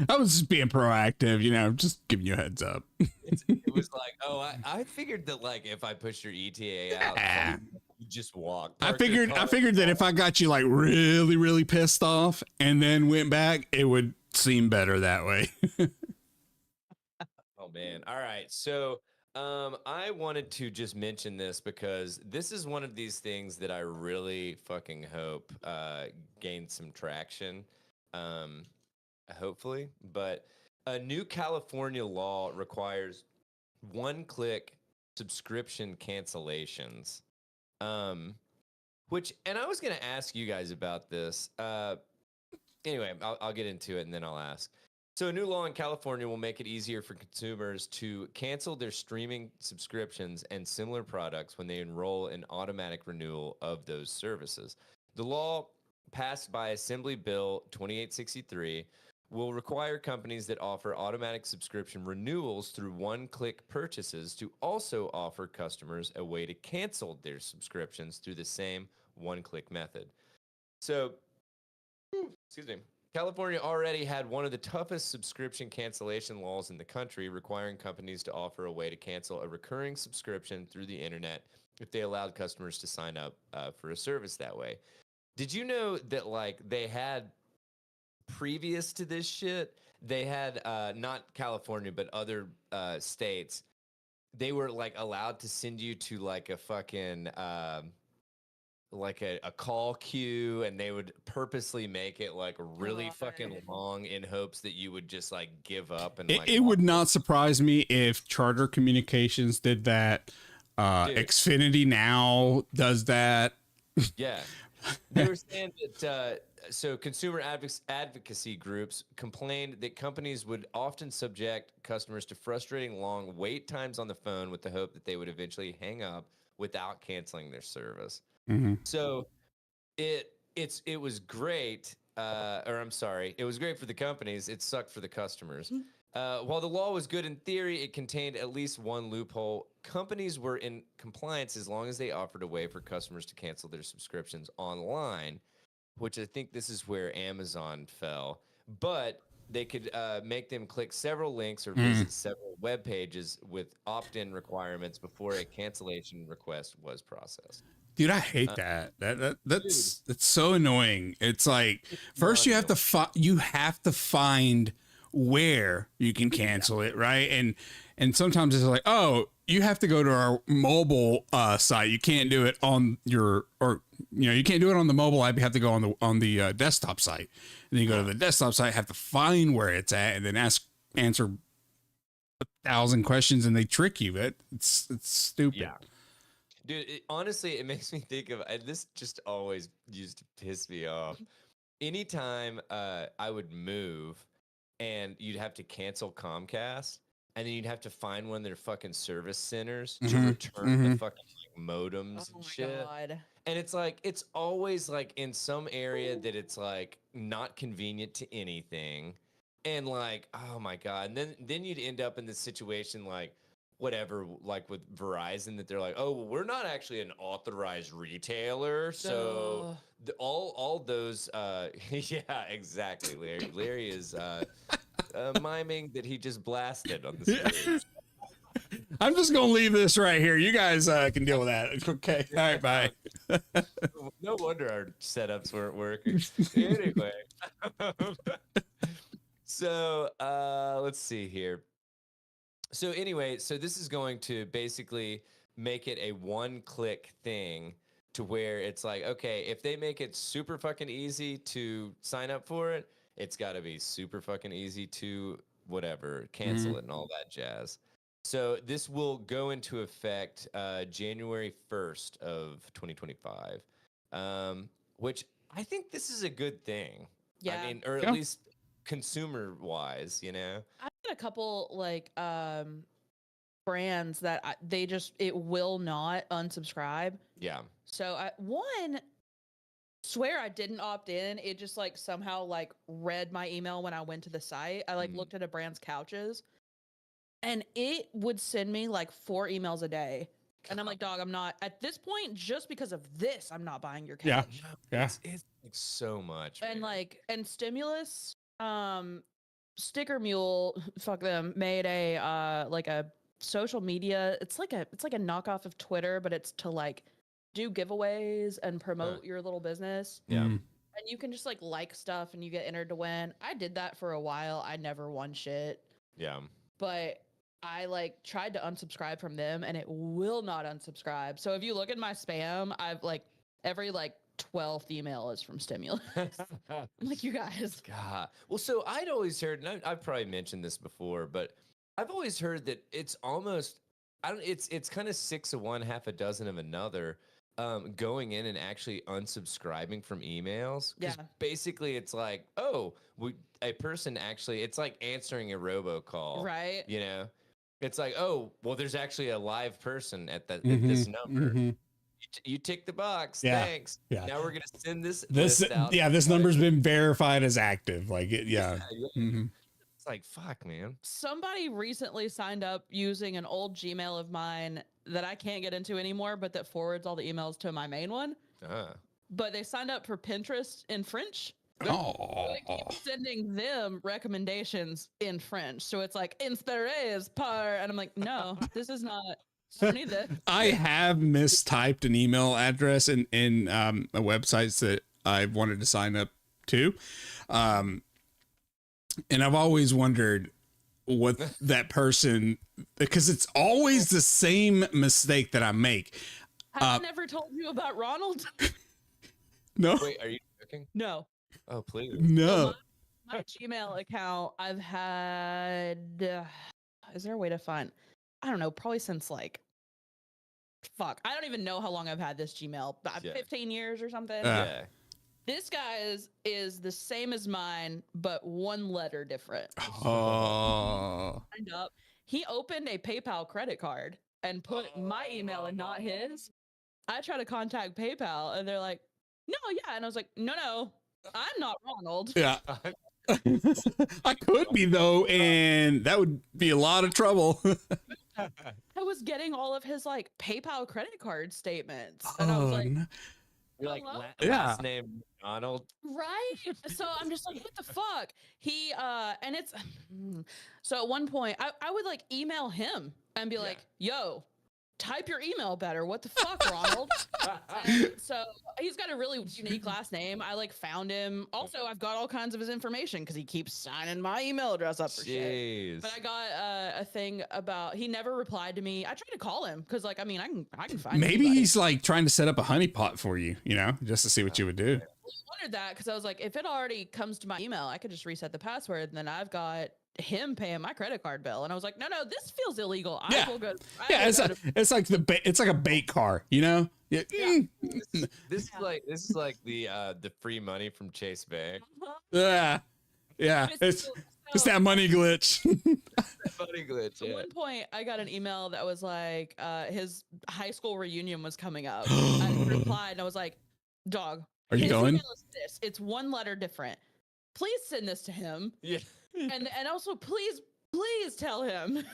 S4: I was just being proactive, just giving you a heads up.
S5: It was like, oh, I figured that like if I pushed your ETA out, you just walk.
S4: I
S5: park your
S4: figured
S5: car
S4: that if I got you like really, really pissed off and then went back, it would seem better that way.
S5: Oh man. All right. So I wanted to just mention this because this is one of these things that I really fucking hope gains some traction. Um, hopefully. But a new California law requires one-click subscription cancellations. Which, and I was gonna ask you guys about this. Anyway, I'll get into it and then I'll ask. So, a new law in California will make it easier for consumers to cancel their streaming subscriptions and similar products when they enroll in automatic renewal of those services. The law, passed by Assembly Bill 2863, will require companies that offer automatic subscription renewals through one-click purchases to also offer customers a way to cancel their subscriptions through the same one-click method. So, excuse me. California already had one of the toughest subscription cancellation laws in the country, requiring companies to offer a way to cancel a recurring subscription through the internet if they allowed customers to sign up for a service that way. Did you know that like they had previous to this shit, they had not California but other states, they were like allowed to send you to like a fucking like a call queue, and they would purposely make it like really fucking
S3: God.
S5: long in hopes that you would just like give up and
S4: It,
S5: like
S4: it would not surprise me if Charter Communications did that.
S5: Dude.
S4: Xfinity now does that.
S5: Yeah. They were saying that so consumer advocacy groups complained that companies would often subject customers to frustrating long wait times on the phone with the hope that they would eventually hang up without canceling their service.
S4: Mhm.
S5: So it was great, or I'm sorry, it was great for the companies. It sucked for the customers. While the law was good in theory, it contained at least one loophole. Companies were in compliance as long as they offered a way for customers to cancel their subscriptions online, which I think this is where Amazon fell. But they could make them click several links or visit several web pages with opt-in requirements before a cancellation request was processed.
S4: Dude, I hate that. That's so annoying. It's like first you have to find where you can cancel it, right? And sometimes it's like, oh, you have to go to our mobile site. You can't do it on your you can't do it on the mobile app. You have to go on the desktop site. And then you go to the desktop site, have to find where it's at, and then answer 1,000 questions, and they trick you. It's stupid.
S5: Yeah. Dude, honestly, it makes me think of, and this just always used to piss me off. Anytime I would move and you'd have to cancel Comcast, and then you'd have to find one of their fucking service centers to return the fucking like, modems and shit.
S3: God.
S5: And it's like, it's always like in some area that it's like not convenient to anything. And like, oh my God. And then you'd end up in this situation like, whatever, like with Verizon, that they're like, oh, well, we're not actually an authorized retailer, so all those, yeah, exactly. Larry is miming that he just blasted on the stage.
S4: I'm just gonna leave this right here. You guys can deal with that. Okay. All right. Bye.
S5: No wonder our setups weren't working. Anyway, so let's see here. So anyway, so this is going to basically make it a one-click thing to where it's like, okay, if they make it super fucking easy to sign up for it, it's got to be super fucking easy to whatever, cancel it and all that jazz. So this will go into effect January 1st of 2025, which I think this is a good thing.
S3: Yeah.
S5: I mean, or at least consumer-wise, you know?
S3: I've got a couple like brands that it will not unsubscribe.
S5: Yeah.
S3: So one swear I didn't opt in. It just like somehow like read my email when I went to the site. I like looked at a brand's couches, and it would send me like 4 emails a day And I'm like, dog, I'm not at this point, just because of this, I'm not buying your
S4: Yeah.
S3: couch.
S4: Yeah.
S5: It's like so much.
S3: And
S5: man.
S3: like, and stimulus, Sticker Mule, fuck them, made a like a social media. It's like a knockoff of Twitter, but it's to like do giveaways and promote your little business.
S5: Yeah.
S4: Mm.
S3: And you can just like stuff and you get entered to win. I did that for a while. I never won shit.
S5: Yeah.
S3: But I like tried to unsubscribe from them and it will not unsubscribe. So if you look at my spam, I've like every like 12th email is from stimulus. I'm like, you guys.
S5: God. Well, so I'd always heard, and I've probably mentioned this before, but I've always heard that it's almost, I don't, it's kind of 6 of one, half a dozen of another. Going in and actually unsubscribing from emails.
S3: Yeah.
S5: Basically, it's like, oh, a person actually, it's like answering a robocall.
S3: Right.
S5: You know, it's like, oh, well, there's actually a live person at this
S4: Mhm,
S5: number.
S4: mhm.
S5: You tick the box.
S4: Yeah,
S5: Thanks.
S4: yeah.
S5: Now we're gonna send this.
S4: This
S5: list out.
S4: this number's been verified as active. Like it, yeah.
S5: Yeah.
S4: Mhm.
S5: It's like, fuck, man.
S3: Somebody recently signed up using an old Gmail of mine that I can't get into anymore, but that forwards all the emails to my main one. But they signed up for Pinterest in French.
S4: Oh,
S3: I keep sending them recommendations in French. So it's like inspires par. And I'm like, no, this is not. I don't need this.
S4: I have mistyped an email address in websites that I've wanted to sign up to, and I've always wondered what that person, because it's always the same mistake that I make.
S3: Have I never told you about Ronald?
S4: No,
S5: Wait, are you joking?
S3: No.
S5: Oh, please.
S4: no.
S3: My Gmail account, I've had. Is there a way to find? I don't know. Probably since like. Fuck. I don't even know how long I've had this Gmail.
S5: Yeah.
S3: 15 years or something.
S5: Yeah.
S3: This guy's is the same as mine, but one letter different.
S4: Oh,
S3: Signed up. He opened a PayPal credit card and put my email and not his. I try to contact PayPal and they're like, no, yeah. And I was like, no, I'm not Ronald.
S4: yeah. I could be though, and that would be a lot of trouble.
S3: I was getting all of his like PayPal credit card statements. And I was like,
S4: no.
S5: You're like,
S3: Hello?
S4: Yeah.
S5: last name Donald.
S3: right. So I'm just like, what the fuck? He and it's so at one point I would like email him and be like, yo, type your email better. What the fuck, Ronald? So he's got a really unique last name. I like found him. Also, I've got all kinds of his information because he keeps signing my email address up for shit.
S5: Jeez.
S3: But I got a thing about he never replied to me. I tried to call him because like I mean I can find
S4: Maybe
S3: anybody.
S4: he's like trying to set up a honeypot for you, just to see what you would do.
S3: I wondered that because I was like, if it already comes to my email, I could just reset the password, and then I've got him paying my credit card bill. And I was like, no, this feels illegal.
S4: Yeah.
S3: I will go.
S4: Yeah, it's like it's like a bait car, Yeah.
S5: This is like the free money from Chase Bank.
S4: Yeah. It's that money glitch.
S5: Money glitch.
S3: At
S5: Yeah.
S3: one point, I got an email that was like, his high school reunion was coming up. I replied, and I was like, dog,
S4: Are you
S3: his
S4: going?
S3: email is this. It's one letter different. Please send this to him.
S5: Yeah.
S3: And also, please tell him. And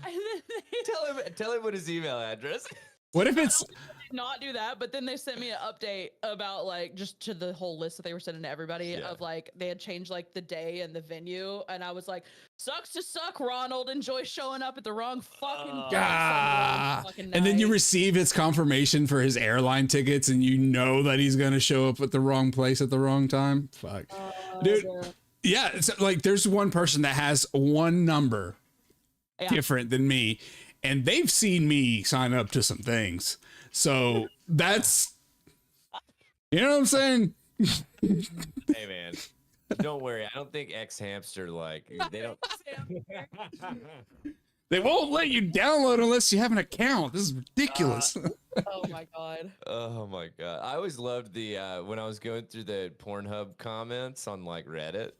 S3: then
S5: Tell him what his email address.
S4: What if it's
S3: did not do that, but then they sent me an update about like just to the whole list that they were sending to everybody of like they had changed like the day and the venue, and I was like, sucks to suck, Ronald. Enjoy showing up at the wrong fucking place on the wrong fucking
S4: and then you
S3: night."
S4: receive his confirmation for his airline tickets, and you know that he's gonna show up at the wrong place at the wrong time. Fuck, dude. Yeah, it's like there's one person that has one number different than me, and they've seen me sign up to some things. So that's, you know what I'm saying?
S5: Hey man, don't worry. I don't think X Hamster they don't.
S4: They won't let you download unless you have an account. This is ridiculous.
S3: Oh my god.
S5: Oh my god! I always loved the when I was going through the Pornhub comments on like Reddit.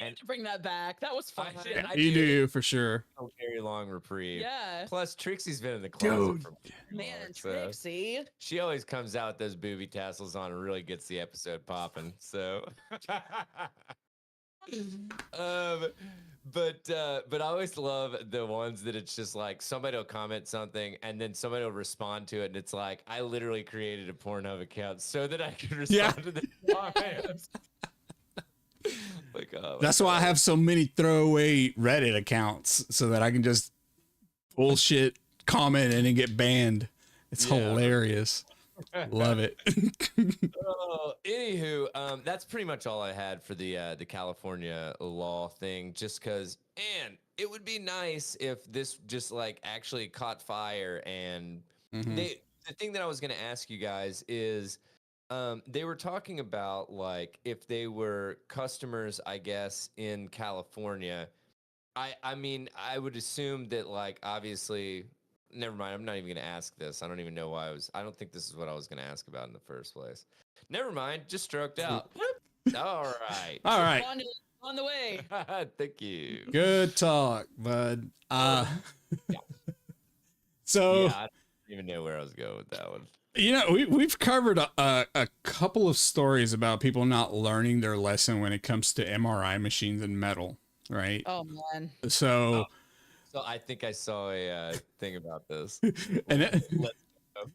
S3: You need to bring that back. That was fun.
S5: I
S4: You do for sure.
S5: A very long reprieve.
S3: Yeah.
S5: Plus, Trixie's been in the closet for
S3: Man,
S5: long, so
S3: Trixie.
S5: she always comes out with those booby tassels on and really gets the episode popping. So, But I always love the ones that it's just like somebody will comment something and then somebody will respond to it and it's like I literally created a Pornhub account so that I could respond to the comments. Like, oh my
S4: That's why I
S5: God.
S4: have so many throwaway Reddit accounts so that I can just bullshit comment and then get banned. It's
S5: Yeah.
S4: hilarious. Love it.
S5: Anywho, that's pretty much all I had for the California law thing. Just because, and it would be nice if this just like actually caught fire. And
S4: Mhm.
S5: the thing that I was going to ask you guys is, they were talking about like if they were customers, I guess, in California. I mean, I would assume that like obviously. Never mind. I'm not even going to ask this. I don't even know why I don't think this is what I was going to ask about in the first place. Never mind. Just stroked out. All right.
S4: All right.
S3: On the way.
S5: Thank you.
S4: Good talk, bud.
S5: Yeah.
S4: So,
S5: Yeah, I don't even know where I was going with that one.
S4: you know, we've covered a couple of stories about people not learning their lesson when it comes to MRI machines and metal, right?
S3: Oh man.
S4: So,
S5: So I think I saw a thing about this.
S4: an
S5: Let's go.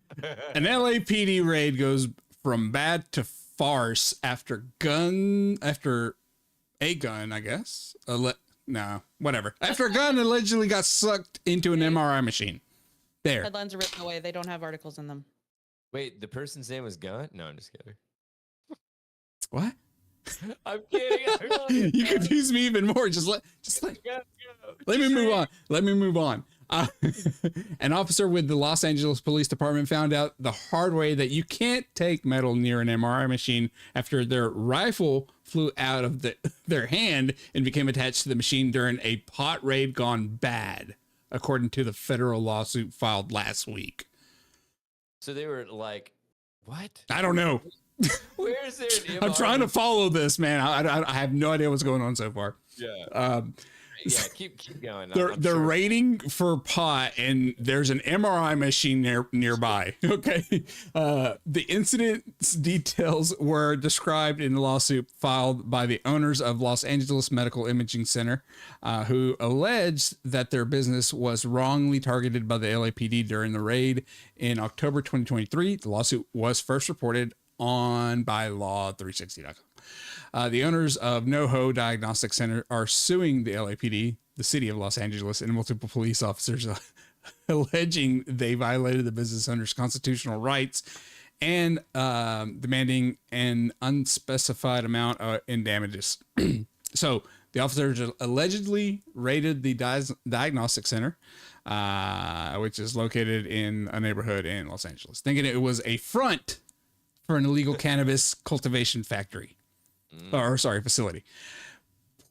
S4: an LAPD raid goes from bad to farce after a gun, I guess. No, whatever. After a gun allegedly got sucked into an MRI machine. There.
S3: Headlines are written away. They don't have articles in them.
S5: Wait, the person's name was Gun? No, I'm just kidding.
S4: What?
S5: I'm kidding. I really
S4: You confuse me even more. Just let me move on. Let me move on. An officer with the Los Angeles Police Department found out the hard way that you can't take metal near an MRI machine after their rifle flew out of their hand and became attached to the machine during a pot raid gone bad, according to the federal lawsuit filed last week.
S5: So they were like, what?
S4: I don't know.
S5: Where is there an
S4: I'm
S5: MRI?
S4: trying to follow this, man. I have no idea what's going on so far.
S5: Yeah. Yeah, keep going.
S4: They're
S5: I'm sure.
S4: raiding for pot, and there's an MRI machine nearby. Okay, the incident's details were described in the lawsuit filed by the owners of Los Angeles Medical Imaging Center, who alleged that their business was wrongly targeted by the LAPD during the raid in October 2023. The lawsuit was first reported on by Law360.com. The owners of NoHo Diagnostic Center are suing the LAPD, the city of Los Angeles, and multiple police officers, alleging they violated the business owner's constitutional rights and demanding an unspecified amount in damages. So the officers allegedly raided the diagnostic center, which is located in a neighborhood in Los Angeles, thinking it was a front for an illegal cannabis cultivation factory. Or sorry, facility,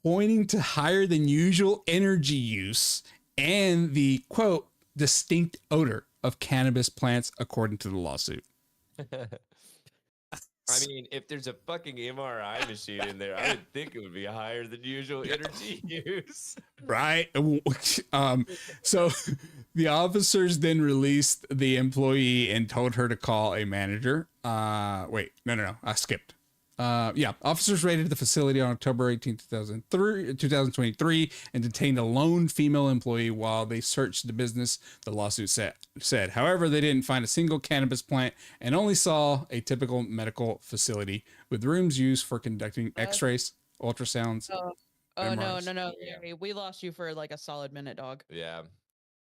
S4: pointing to higher than usual energy use and the quote distinct odor of cannabis plants, according to the lawsuit.
S5: I mean, if there's a fucking MRI machine in there, I would think it would be higher than usual energy use.
S4: Right. So the officers then released the employee and told her to call a manager. Wait, no. I skipped. Officers raided the facility on October 18, 2023 and detained a lone female employee while they searched the business, the lawsuit said. However, they didn't find a single cannabis plant and only saw a typical medical facility with rooms used for conducting x-rays, ultrasounds.
S3: Oh
S4: MRIs.
S3: no.
S5: Yeah.
S3: Larry, we lost you for like a solid minute, dog.
S5: Yeah.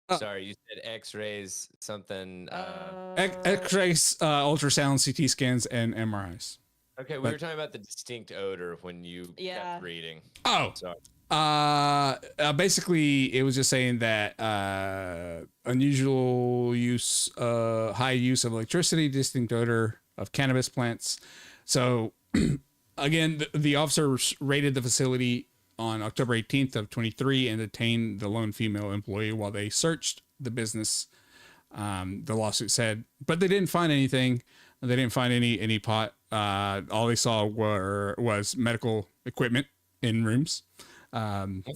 S4: Oh.
S5: Sorry, you said X-rays, something.
S4: X-rays, ultrasounds, CT scans, and MRIs.
S5: Okay, we
S4: but-
S5: were talking about the distinct odor when you kept reading.
S4: Oh,
S5: Sorry.
S4: basically it was just saying that unusual use, high use of electricity, distinct odor of cannabis plants. So again, the officers raided the facility on October 18th of 23 and detained the lone female employee while they searched the business. The lawsuit said, but they didn't find anything. They didn't find any pot. All they saw was medical equipment in rooms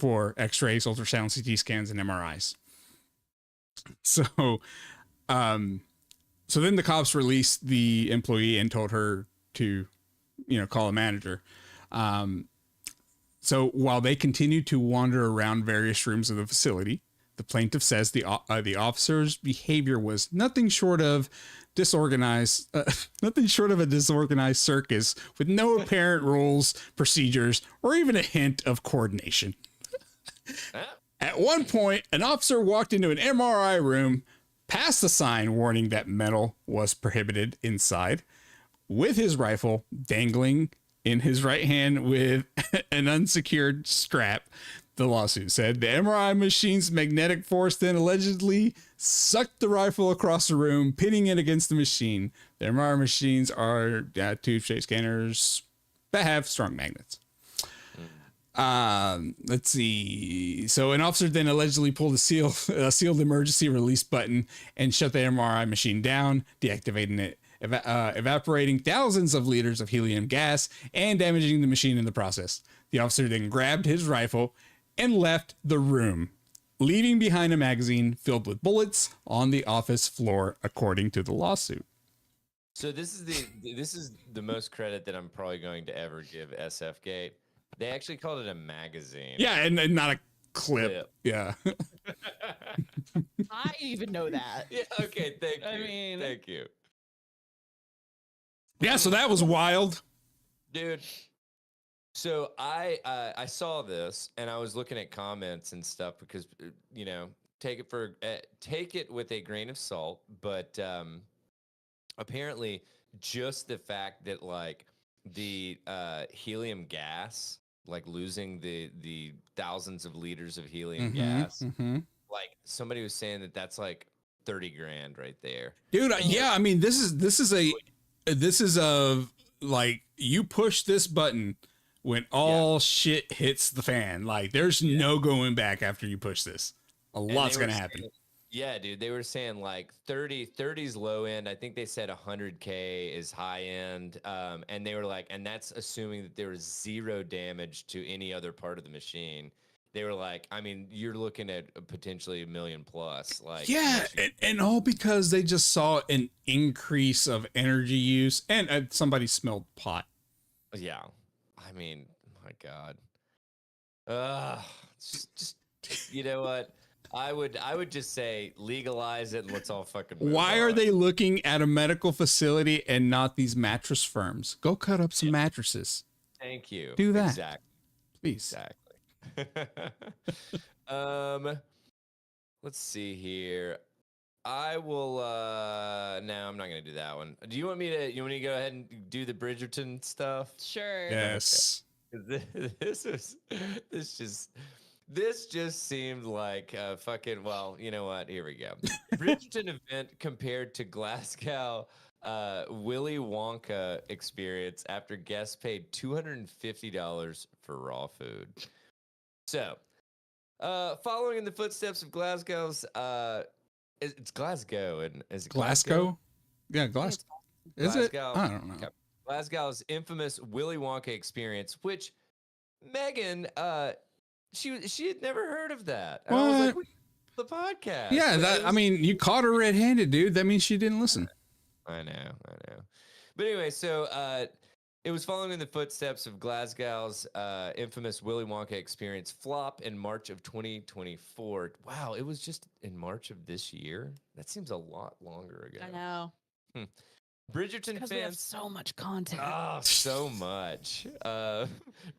S4: for x-rays, ultrasound, CT scans, and MRIs. So then the cops released the employee and told her to, call a manager. So while they continued to wander around various rooms of the facility, the plaintiff says the officer's behavior was nothing short of disorganized, nothing short of a disorganized circus with no apparent rules, procedures, or even a hint of coordination. At one point, an officer walked into an MRI room, past the sign warning that metal was prohibited inside, with his rifle dangling in his right hand with an unsecured strap. The lawsuit said the MRI machine's magnetic force then allegedly sucked the rifle across the room, pitting it against the machine. The MRI machines are tube-shaped scanners that have strong magnets. Let's see. So an officer then allegedly pulled a sealed emergency release button and shut the MRI machine down, deactivating it, evaporating thousands of liters of helium gas and damaging the machine in the process. The officer then grabbed his rifle and left the room, leaving behind a magazine filled with bullets on the office floor, according to the lawsuit.
S5: So this is the most credit that I'm probably going to ever give SF Gate. They actually called it a magazine.
S4: Yeah, and not a clip. Yeah.
S3: I even know that.
S5: Yeah. Okay. Thank you.
S3: I mean,
S5: thank you.
S4: Yeah. So that was wild,
S5: dude. So I saw this and I was looking at comments and stuff because take it with a grain of salt, but apparently just the fact that like the helium gas, like losing the thousands of liters of helium gas, like somebody was saying that that's like 30 grand right there,
S4: dude. Yeah, I mean this is a like you push this button when all shit hits the fan. Like there's no going back after you push this. A lot's gonna happen.
S5: Yeah, dude. They were saying like 30's low end. I think they said 100K is high end. And they were like, and that's assuming that there was zero damage to any other part of the machine. They were like, I mean, you're looking at potentially $1 million plus. Like,
S4: yeah, and all because they just saw an increase of energy use and somebody smelled pot.
S5: Yeah, I mean, my God. Just you know what? I would just say legalize it and let's all fucking move
S4: Why
S5: on.
S4: are they looking at a medical facility and not these mattress firms? Go cut up some mattresses.
S5: Thank you.
S4: Do that.
S5: Exactly.
S4: Please.
S5: Exactly. Let's see here. I will no, I'm not gonna do that one. Do you want me to go ahead and do the Bridgerton stuff?
S3: Sure.
S4: Yes.
S5: This just seemed like fucking, well, you know what? Here we go. Bridgerton event compared to Glasgow Willy Wonka experience after guests paid $250 for raw food. So, following in the footsteps of Glasgow's, it's Glasgow, and is it
S4: Glasgow? Yeah, Glasgow. Is it?
S5: Glasgow.
S4: I don't know.
S5: Okay. Glasgow's infamous Willy Wonka experience, which Megan, she had never heard of that. And I was like, the podcast.
S4: Yeah, I mean, you caught her red-handed, dude. That means she didn't listen.
S5: I know. But anyway, so it was following in the footsteps of Glasgow's infamous Willy Wonka experience flop in March of 2024. Wow, it was just in March of this year? That seems a lot longer ago.
S3: I know.
S5: Bridgerton
S3: Because
S5: fans.
S3: we have so much content.
S5: Oh, so much.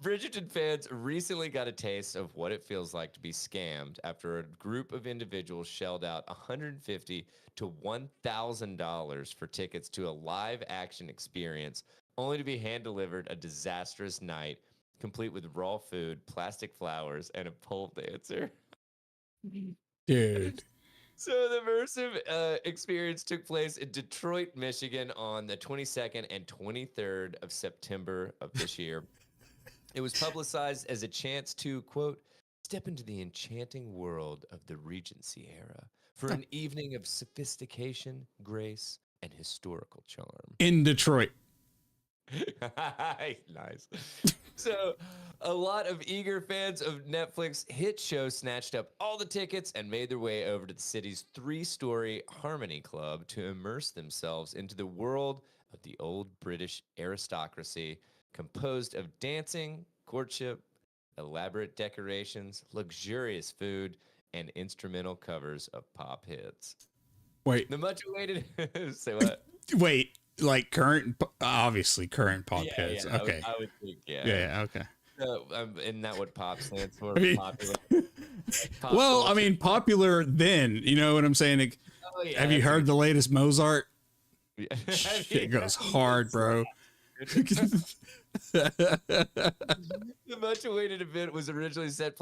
S5: Bridgerton fans recently got a taste of what it feels like to be scammed after a group of individuals shelled out $150 to $1,000 for tickets to a live action experience, only to be hand delivered a disastrous night, complete with raw food, plastic flowers, and a pole dancer.
S4: Dude.
S5: So the immersive experience took place in Detroit, Michigan on the 22nd and 23rd of September of this year. It was publicized as a chance to, quote, step into the enchanting world of the Regency era for an evening of sophistication, grace, and historical charm.
S4: In Detroit.
S5: Nice. So, a lot of eager fans of Netflix hit show snatched up all the tickets and made their way over to the city's 3-story Harmony Club to immerse themselves into the world of the old British aristocracy, composed of dancing, courtship, elaborate decorations, luxurious food, and instrumental covers of pop hits.
S4: Wait,
S5: The much awaited say what?
S4: wait, like obviously current pop hits.
S5: Yeah,
S4: Okay.
S5: I would think,
S4: Yeah, okay.
S5: So, isn't that what pop stands for?
S4: I mean,
S5: Popular. Pop
S4: well, I
S5: culture.
S4: mean, popular then, you know what I'm saying? Like,
S5: Oh, yeah,
S4: have you
S5: that's a
S4: heard the latest Mozart?
S5: good-
S4: It goes hard, bro.
S5: The much awaited event was originally set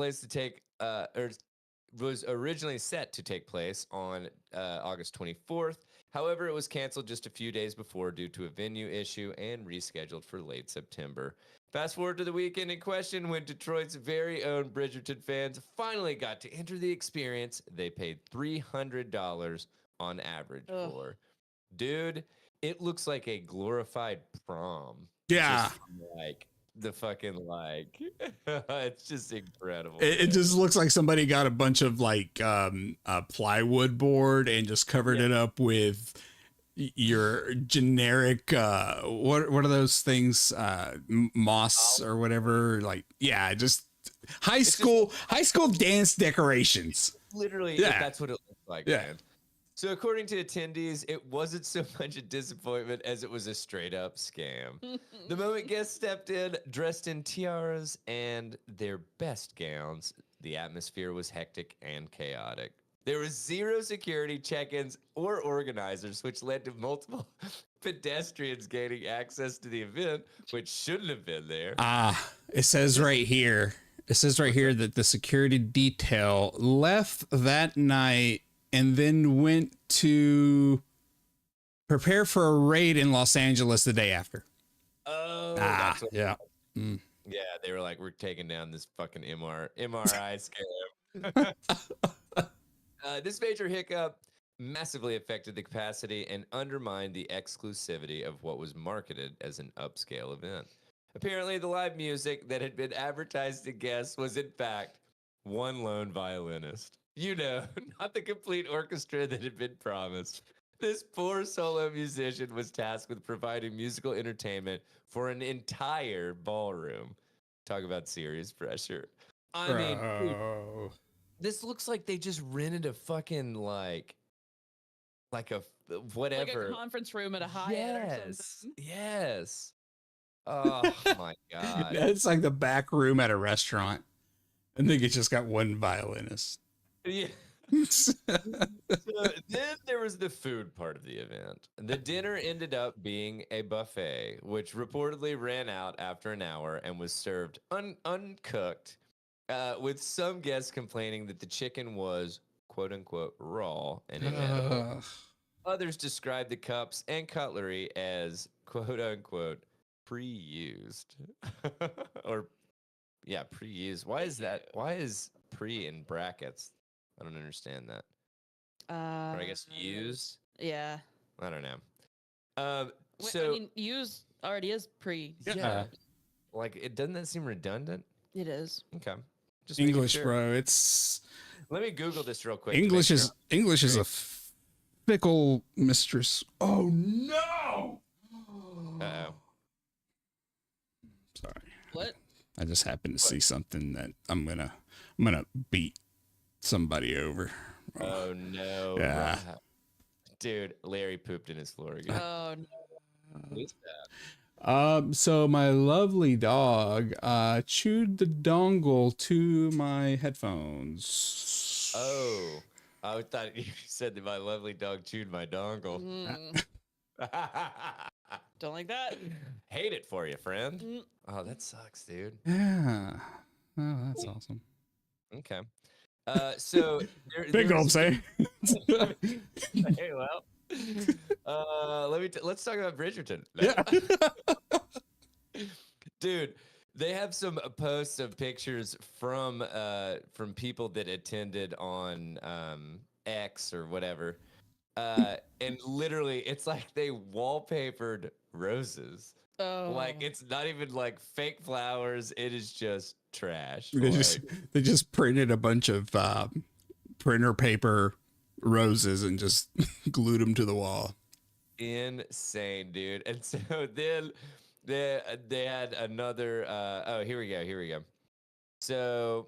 S5: to take place on August 24th. However, it was canceled just a few days before due to a venue issue and rescheduled for late September. Fast forward to the weekend in question when Detroit's very own Bridgerton fans finally got to enter the experience they paid $300 on average
S3: Ugh.
S5: for. Dude, it looks like a glorified prom.
S4: Yeah.
S5: Just like the fucking like it's just incredible.
S4: It
S5: man.
S4: just looks like somebody got a bunch of like a plywood board and just covered it up with your generic what are those things, moss or whatever, like just high school dance decorations.
S5: Literally,
S4: Yeah.
S5: that's what it looks like,
S4: Yeah.
S5: man. So according to attendees, it wasn't so much a disappointment as it was a straight up scam. The moment guests stepped in, dressed in tiaras and their best gowns, the atmosphere was hectic and chaotic. There was zero security check-ins or organizers, which led to multiple pedestrians gaining access to the event, which shouldn't have been there.
S4: It says right here that the security detail left that night and then went to prepare for a raid in Los Angeles the day after.
S5: Oh, that's what
S4: yeah.
S5: Yeah, they were like, we're taking down this fucking MRI scam. This major hiccup massively affected the capacity and undermined the exclusivity of what was marketed as an upscale event. Apparently, the live music that had been advertised to guests was, in fact, one lone violinist. You know, not the complete orchestra that had been promised. This poor solo musician was tasked with providing musical entertainment for an entire ballroom. Talk about serious pressure. I mean, dude, this looks like they just rented a fucking like a whatever.
S3: Like a conference room at a Hyatt or something.
S5: Yes. Oh my god.
S4: It's like the back room at a restaurant. I think it's just got one violinist.
S5: Yeah. So then there was the food part of the event. The dinner ended up being a buffet, which reportedly ran out after an hour and was served uncooked, with some guests complaining that the chicken was quote unquote raw and inedible. Others described the cups and cutlery as quote unquote pre-used. Or pre-used. Why is that? Why is pre in brackets? I don't understand that. Or I guess used.
S3: Yeah.
S5: I don't know.
S3: I mean, use already is pre.
S5: Yeah. Like, doesn't that seem redundant?
S3: It is.
S5: Okay. Just making
S4: English,
S5: sure.
S4: bro. It's
S5: Let me Google this real quick.
S4: English is a fickle mistress. Oh no!
S5: Uh-oh.
S4: Sorry.
S3: What?
S4: I just happened to see something that I'm gonna beat somebody over.
S5: Oh no.
S4: Yeah.
S5: Right. Dude, Larry pooped in his floor again.
S3: Oh no.
S5: Who's that?
S4: So my lovely dog chewed the dongle to my headphones.
S5: Oh. I thought you said that my lovely dog chewed my dongle.
S3: Don't like that.
S5: Hate it for you, friend. Oh, that sucks, dude.
S4: Yeah. Oh, that's awesome.
S5: Okay. So
S4: Big old say.
S5: Hey, well. Let's talk about Bridgerton.
S4: Yeah.
S5: Dude, they have some posts of pictures from people that attended on X or whatever. And literally it's like they wallpapered roses.
S3: Oh.
S5: Like it's not even like fake flowers, it is just trash.
S4: They just printed a bunch of printer paper roses and just glued them to the wall.
S5: Insane, dude. And so then they had another here we go. So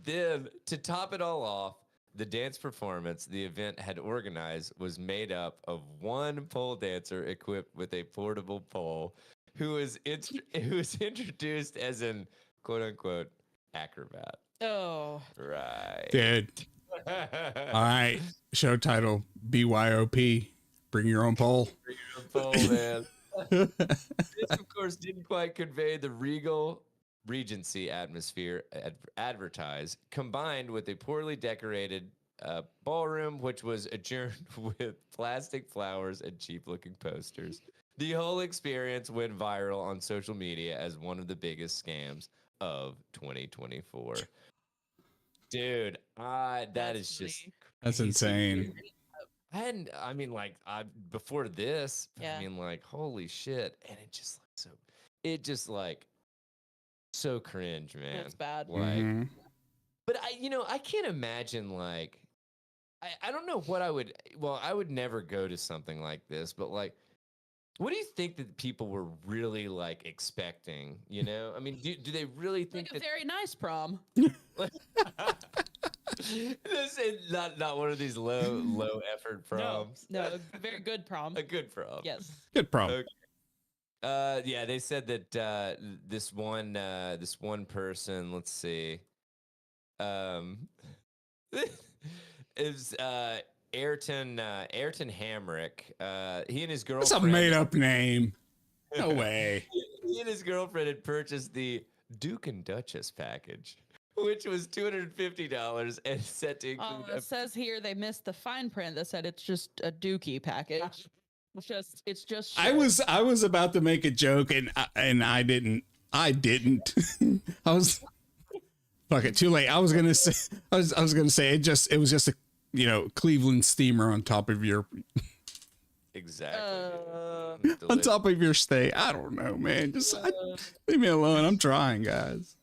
S5: then, to top it all off, the dance performance the event had organized was made up of one pole dancer equipped with a portable pole who was introduced as an quote unquote acrobat.
S3: Oh.
S5: Right.
S4: Dude. All right. Show title BYOP. Bring your own pole.
S5: Bring your own pole, man. This, of course, didn't quite convey the regal Regency atmosphere advertised, combined with a poorly decorated ballroom, which was adjourned with plastic flowers and cheap-looking posters. The whole experience went viral on social media as one of the biggest scams of 2024. Dude, that is just
S4: That's
S5: crazy.
S4: insane.
S5: Before this,
S3: Yeah.
S5: I mean, like, holy shit. And it just like so cringe, man.
S3: It's bad.
S5: Like,
S4: Mhm.
S5: but I can't imagine, like, I don't know what I would never go to something like this, but like, what do you think that people were really like expecting? You know, I mean, do they really think
S3: Like a
S5: that
S3: very nice prom.
S5: this is not one of these low effort proms?
S3: No, a very good prom.
S5: A good prom.
S3: Yes.
S4: Good problem.
S5: Okay. Yeah, they said that this one person, let's see, is Ayrton Hamrick. He and his
S4: That's a
S5: girlfriend.
S4: made up name. No way.
S5: He and his girlfriend had purchased the Duke and Duchess package, which was $250 and set to include.
S3: It says here they missed the fine print that said it's just a dookie package. It's just.
S4: I was about to make a joke and I didn't. I was fuck it, too late. I was gonna say it was just a Cleveland steamer on top of your
S5: Exactly.
S4: on top of your stay. I don't know, man. Just leave me alone. I'm trying, guys.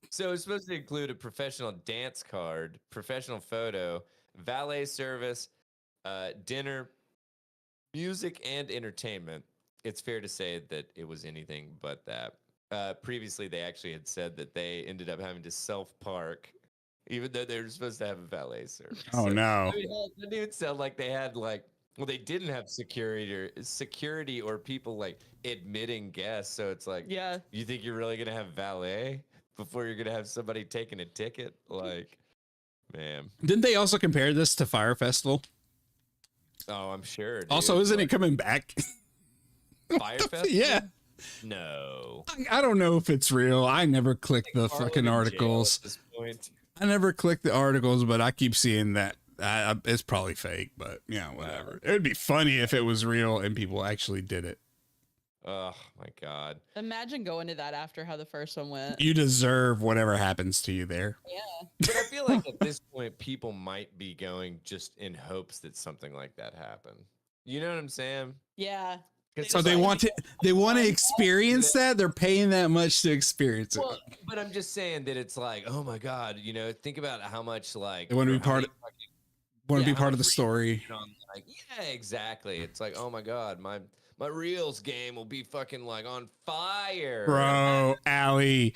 S5: So it's supposed to include a professional dance card, professional photo, valet service, dinner, music, and entertainment. It's fair to say that it was anything but that. Previously, they actually had said that they ended up having to self-park, even though they were supposed to have a valet service.
S4: Oh no.
S5: I mean, it didn't even sound like they had they didn't have security or people like admitting guests. So it's like,
S3: Yeah.
S5: you think you're really gonna have valet before you're gonna have somebody taking a ticket? Like, man.
S4: Didn't they also compare this to Fire Festival?
S5: Oh, I'm sure. Dude.
S4: Also, isn't it coming back?
S5: Fire Festival?
S4: Yeah.
S5: No.
S4: I don't know if it's real. I never clicked the
S5: Harlan
S4: fucking
S5: in jail
S4: articles.
S5: at this point.
S4: I never clicked the articles, but I keep seeing that. It's probably fake, but yeah, whatever. It would be funny if it was real and people actually did it.
S5: Oh my God.
S3: Imagine going to that after how the first one went.
S4: You deserve whatever happens to you there.
S3: Yeah.
S5: But I feel like at this point, people might be going just in hopes that something like that happened. You know what I'm saying?
S3: Yeah.
S4: So they want to experience that. They're paying that much to experience it.
S5: Well, but I'm just saying that it's like, oh my God, think about how much like
S4: They want to be part of. Want to be part of the story.
S5: Like, yeah, exactly. It's like, oh my God, my Reels game will be fucking like on fire.
S4: Bro, Allie,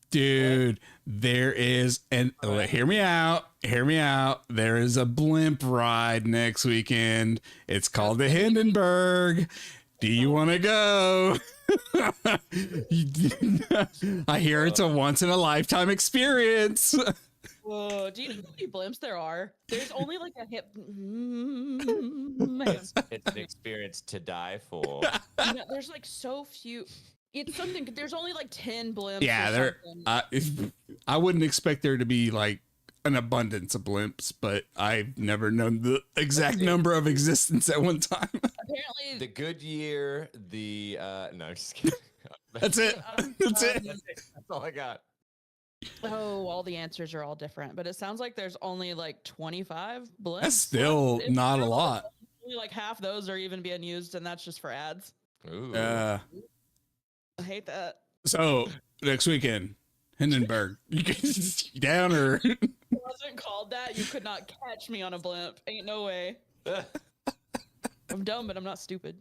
S4: dude, there is hear me out. There is a blimp ride next weekend. It's called the Hindenburg. Do you want to go? I hear it's a once in a lifetime experience.
S3: Whoa, do you know how many blimps there are? There's only like a hip.
S5: It's an experience to die for.
S3: There's like so few. It's something. There's only like 10 blimps.
S4: Yeah, I wouldn't expect there to be like an abundance of blimps, but I've never known the exact number of existence at one time.
S3: Apparently,
S5: The Goodyear, no, I'm just kidding.
S4: That's it. That's it.
S5: That's all I got.
S3: Oh, all the answers are all different, but it sounds like there's only like 25 blimps.
S4: That's still
S3: left.
S4: not a lot.
S3: Only like half those are even being used, and that's just for ads.
S5: Ooh.
S3: I hate that.
S4: So next weekend, Hindenburg. You down or?
S3: If it wasn't called that, you could not catch me on a blimp. Ain't no way. I'm dumb, but I'm not stupid.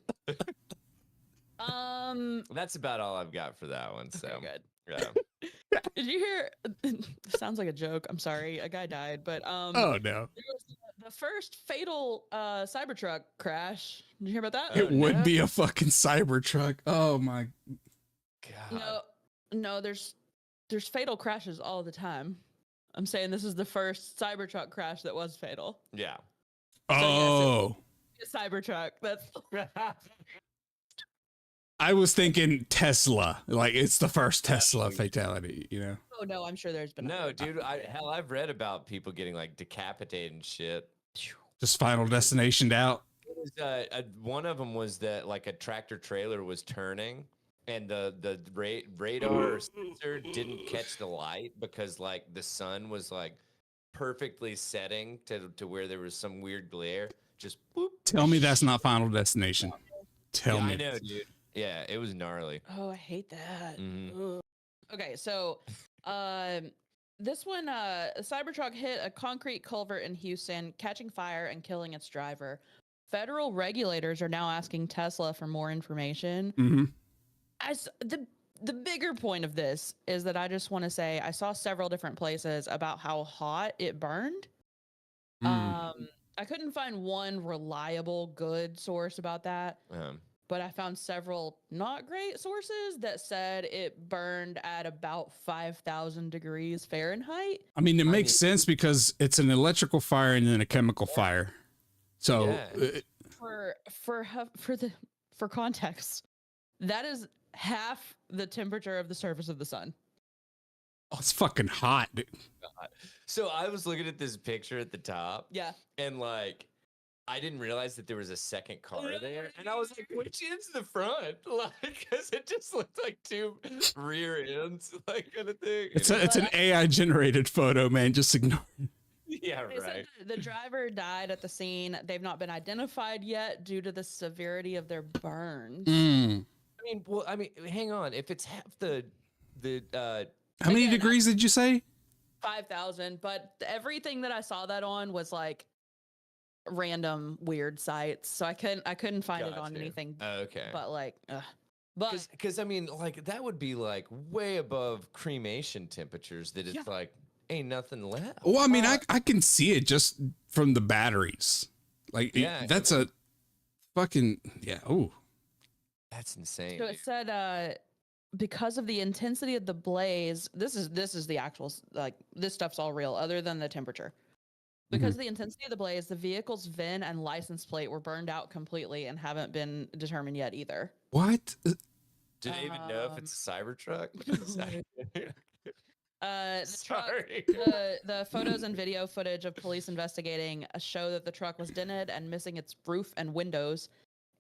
S5: That's about all I've got for that one. So
S3: Okay, good.
S5: Yeah.
S3: Did you hear? Sounds like a joke. I'm sorry, a guy died, but
S4: Oh no.
S3: there was the first fatal Cybertruck crash. Did you hear about that?
S5: Oh,
S4: It would
S5: no?
S4: be a fucking Cybertruck. Oh my.
S5: God.
S3: No, there's fatal crashes all the time. I'm saying this is the first Cybertruck crash that was fatal.
S5: Yeah.
S4: Oh.
S3: A Cybertruck. That's
S4: I was thinking Tesla. Like it's the first Tesla fatality, you know.
S3: oh no, I'm sure there's been
S5: No,
S3: other.
S5: dude. I've read about people getting like decapitated and shit.
S4: Just Final Destination out.
S5: It was, one of them was that like a tractor trailer was turning, and the radar or sensor didn't catch the light because like the sun was like perfectly setting to where there was some weird glare. Just boop.
S4: Tell me that's not Final Destination. Tell
S5: Yeah,
S4: me.
S5: I know, dude. Yeah, it was gnarly.
S3: Oh, I hate that.
S5: Mhm.
S3: Ugh. Okay, so this one, a Cybertruck hit a concrete culvert in Houston, catching fire and killing its driver. Federal regulators are now asking Tesla for more information.
S4: Mm-hmm.
S3: The bigger point of this is that I just want to say I saw several different places about how hot it burned. I couldn't find one reliable, good source about that. But I found several not great sources that said it burned at about 5,000 degrees Fahrenheit.
S4: I mean, it makes sense because it's an electrical fire and then a chemical fire. So
S5: Yeah.
S3: For context, that is half the temperature of the surface of the sun.
S4: oh, it's fucking hot, dude.
S5: So I was looking at this picture at the top.
S3: Yeah.
S5: And like, I didn't realize that there was a second car there, and I was like, "Which end's the front?" Like, because it just looked like two rear ends, like kind of thing.
S4: It's an AI generated photo, man. Just ignore it.
S5: Yeah,
S3: They said
S5: right.
S3: the driver died at the scene. They've not been identified yet due to the severity of their burns.
S4: Mm.
S5: I mean, hang on. If it's half the
S4: How many
S3: Again,
S4: degrees did you say?
S3: 5,000, but everything that I saw that on was like random weird sites, so I couldn't find it on
S5: Gotcha.
S3: anything.
S5: okay,
S3: But like, but
S5: because I mean, like that would be like way above cremation temperatures. That it's
S3: Yeah.
S5: like ain't nothing left.
S4: Well, I mean, I can see it just from the batteries. Like,
S5: Yeah,
S4: that's a fucking yeah. Oh,
S5: That's insane.
S3: so it said because of the intensity of the blaze, this is the actual like this stuff's all real, other than the temperature. Because of the intensity of the blaze, the vehicle's VIN and license plate were burned out completely and haven't been determined yet either.
S4: what?
S5: Do they even know if it's a Cybertruck?
S3: The truck,
S5: Sorry.
S3: the photos and video footage of police investigating show that the truck was dented and missing its roof and windows,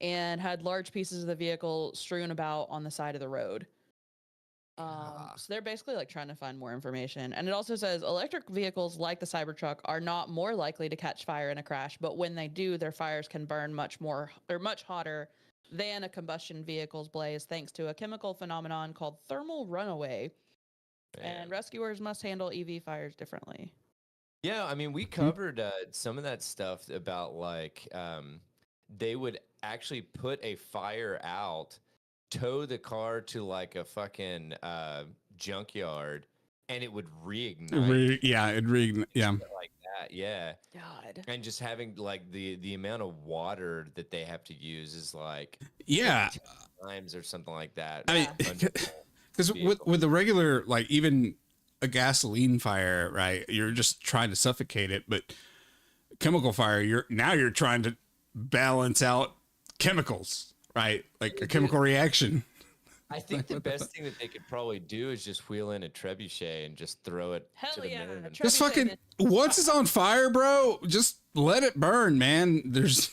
S3: and had large pieces of the vehicle strewn about on the side of the road. So they're basically like trying to find more information. And it also says electric vehicles like the Cybertruck are not more likely to catch fire in a crash, but when they do, their fires can burn much hotter than a combustion vehicle's blaze, thanks to a chemical phenomenon called thermal runaway. And rescuers must handle EV fires differently.
S5: Yeah, I mean, we covered some of that stuff about like they would actually put a fire out, tow the car to like a fucking junkyard, and it would reignite.
S4: Yeah, yeah.
S5: Like that, yeah.
S3: God.
S5: And just having like the amount of water that they have to use is like
S4: Yeah.
S5: 10 times or something like that.
S4: I mean, because with the regular, like even a gasoline fire, right? You're just trying to suffocate it, but chemical fire, you're trying to balance out chemicals, right? Like a chemical reaction.
S5: I think the best thing that they could probably do is just wheel in a trebuchet and just throw it
S3: Hell
S5: to the
S3: yeah,
S5: moon.
S4: Just fucking once it's on fire, bro, just let it burn, man. There's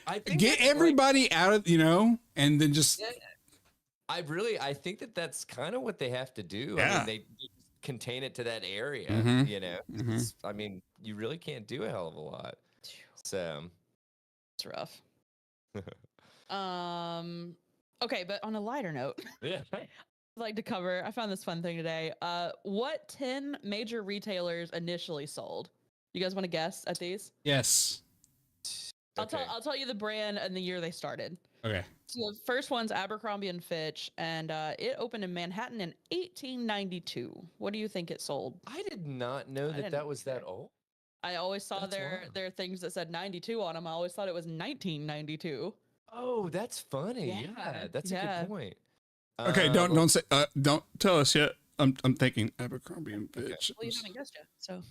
S5: I think
S4: get
S5: that's like-
S4: everybody out of, and then just
S5: I think that that's kind of what they have to do. I
S4: Yeah.
S5: mean, they contain it to that area,
S4: Mhm.
S5: you know?
S4: Mhm.
S5: I mean, you really can't do a hell of a lot. So,
S3: It's rough. Okay, but on a lighter note,
S5: yeah.
S3: I'd like to cover, I found this fun thing today. What 10 major retailers initially sold? You guys want to guess at these?
S4: yes.
S3: I'll tell you the brand and the year they started.
S4: Okay.
S3: So the first one's Abercrombie and Fitch, and it opened in Manhattan in 1892. What do you think it sold?
S5: I did not know that
S3: didn't
S5: that was that
S3: either.
S5: old.
S3: I always saw
S5: That's
S3: their
S5: wild.
S3: things that said 92 on them. I always thought it was 1992.
S5: Oh, that's funny. Yeah, that's a
S3: yeah.
S5: good point.
S4: Okay. Don't say. Don't tell us yet. I'm thinking Abercrombie and
S5: Okay.
S4: Fitch.
S3: Well, you haven't guessed yet, so.